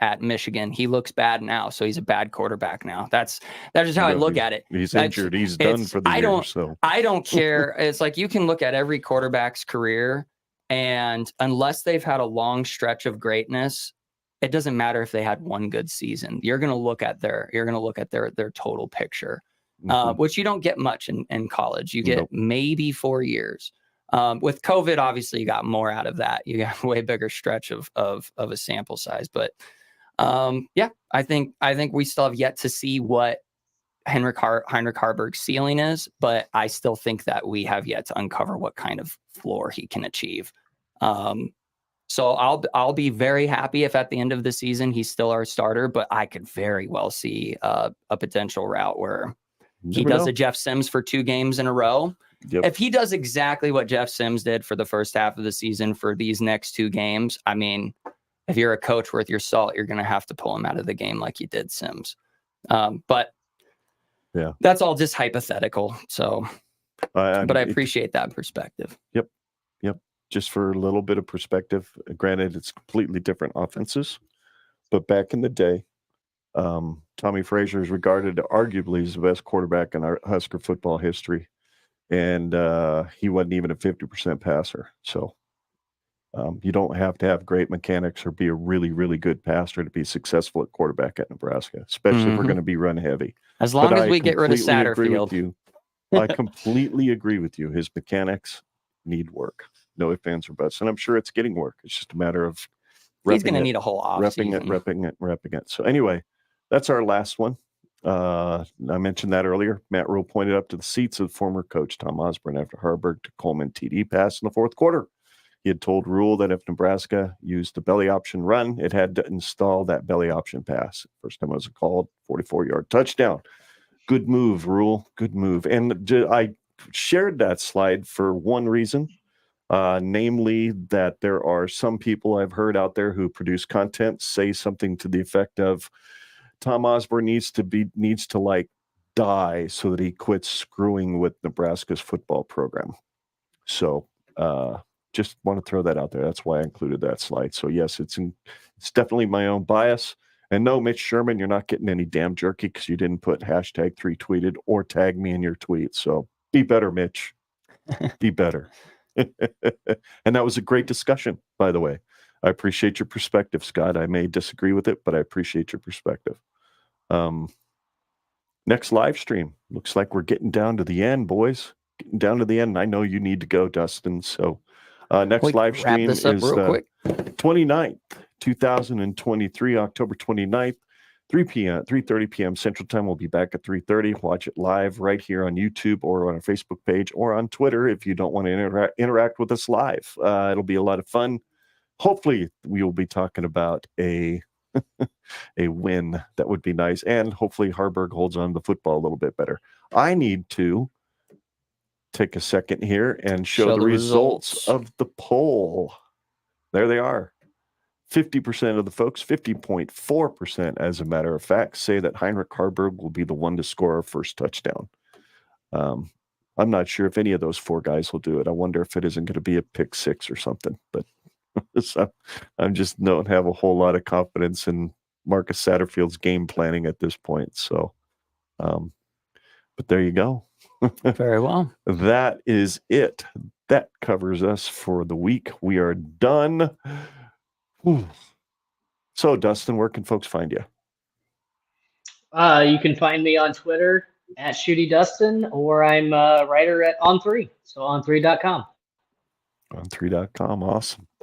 at Michigan. He looks bad now, so he's a bad quarterback now. That's just how I look at it. He's injured. He's done for the year. So I don't care. It's like you can look at every quarterback's career, and unless they've had a long stretch of greatness, it doesn't matter if they had one good season. You're going to look at their total picture, which you don't get much in college. You get maybe 4 years. With COVID, obviously, you got more out of that. You got a way bigger stretch of a sample size. But I think we still have yet to see what Heinrich Haarberg's ceiling is, but I still think that we have yet to uncover what kind of floor he can achieve. So I'll be very happy if at the end of the season he's still our starter, but I could very well see a potential route where he does a Jeff Sims for 2 games in a row. Yep. If he does exactly what Jeff Sims did for the first half of the season for these next 2 games, I mean, if you're a coach worth your salt, you're going to have to pull him out of the game like you did Sims. But yeah, that's all just hypothetical. So, but I appreciate that perspective. Yep. Just for a little bit of perspective, granted, it's completely different offenses, but back in the day, Tommy Frazier is regarded arguably as the best quarterback in our Husker football history. And he wasn't even a 50% passer. So you don't have to have great mechanics or be a really, really good passer to be successful at quarterback at Nebraska, especially if we're going to be run heavy. As long as we get rid of Satterfield. I completely agree with you. His mechanics need work. No ifs, ands, or buts. And I'm sure it's getting work. It's just a matter of he's going to need a whole repping it. So anyway, that's our last one. I mentioned that earlier. Matt Rule pointed up to the seats of former coach Tom Osborne after Haarberg to Coleman TD pass in the 4th quarter. He had told Rule that if Nebraska used the belly option run, it had to install that belly option pass. First time it was called, 44-yard touchdown. Good move, Rule. Good move. And I shared that slide for one reason, namely that there are some people I've heard out there who produce content say something to the effect of, Tom Osborne needs to like die so that he quits screwing with Nebraska's football program. So just want to throw that out there. That's why I included that slide. So yes, it's definitely my own bias. And no, Mitch Sherman, you're not getting any damn jerky because you didn't put hashtag 3-tweeted or tag me in your tweet. So be better, Mitch. Be better. And that was a great discussion, by the way. I appreciate your perspective, Scott. I may disagree with it, but I appreciate your perspective. Next live stream. Looks like we're getting down to the end, boys. Getting down to the end. And I know you need to go, Dustin. So next live stream is 29th, 2023, October 29th, 3:30 p.m. Central Time. We'll be back at 3:30. Watch it live right here on YouTube or on our Facebook page or on Twitter if you don't want to interact with us live. It'll be a lot of fun. Hopefully, we will be talking about a win. That would be nice. And hopefully, Haarberg holds on to the football a little bit better. I need to take a second here and show the results of the poll. There they are. 50% of the folks, 50.4%, as a matter of fact, say that Heinrich Haarberg will be the one to score our first touchdown. I'm not sure if any of those 4 guys will do it. I wonder if it isn't going to be a pick 6 or something, but so I'm just don't have a whole lot of confidence in Marcus Satterfield's game planning at this point. So, but there you go. Very well. That is it. That covers us for the week. We are done. Whew. So, Dustin, where can folks find you? You can find me on Twitter at ShootyDustin, or I'm a writer at On3, so on3.com. On3.com.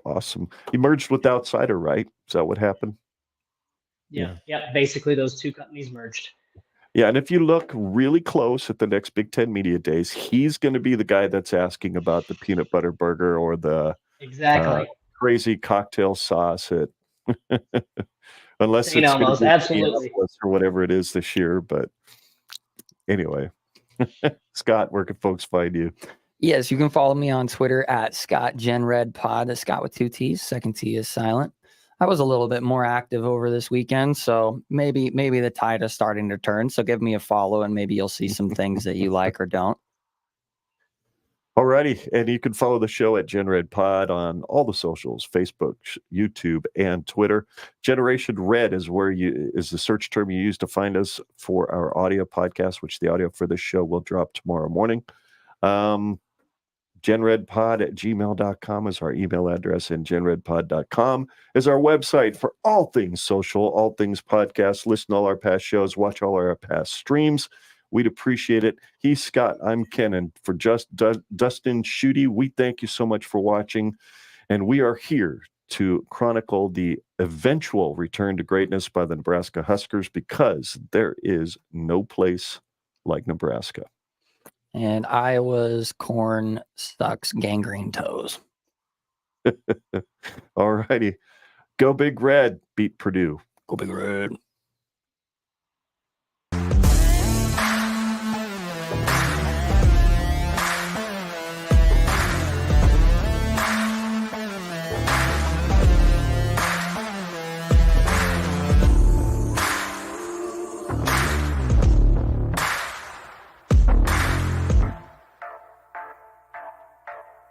Awesome. You merged with Outsider, right? Is that what happened? Yeah. Basically, those 2 companies merged. Yeah, and if you look really close at the next Big Ten Media Days, he's going to be the guy that's asking about the peanut butter burger or the crazy cocktail sauce at unless it's almost absolutely or whatever it is this year. But anyway, Scott, where can folks find you? Yes, you can follow me on Twitter at ScottGenRedPod. That's Scott with 2 T's. Second T is silent. I was a little bit more active over this weekend, so maybe the tide is starting to turn. So give me a follow, and maybe you'll see some things that you like or don't. Alrighty, and you can follow the show at GenRed Pod on all the socials, Facebook, YouTube, and Twitter. Generation Red is the search term you use to find us for our audio podcast, which the audio for this show will drop tomorrow morning. GenRedPod@gmail.com is our email address, and GenRedPod.com is our website for all things social, all things podcast. Listen to all our past shows, watch all our past streams. We'd appreciate it. He's Scott. I'm Ken. And for Dustin Schutte, we thank you so much for watching. And we are here to chronicle the eventual return to greatness by the Nebraska Huskers, because there is no place like Nebraska. And Iowa's corn sucks gangrene toes. All righty. Go Big Red. Beat Purdue. Go Big Red.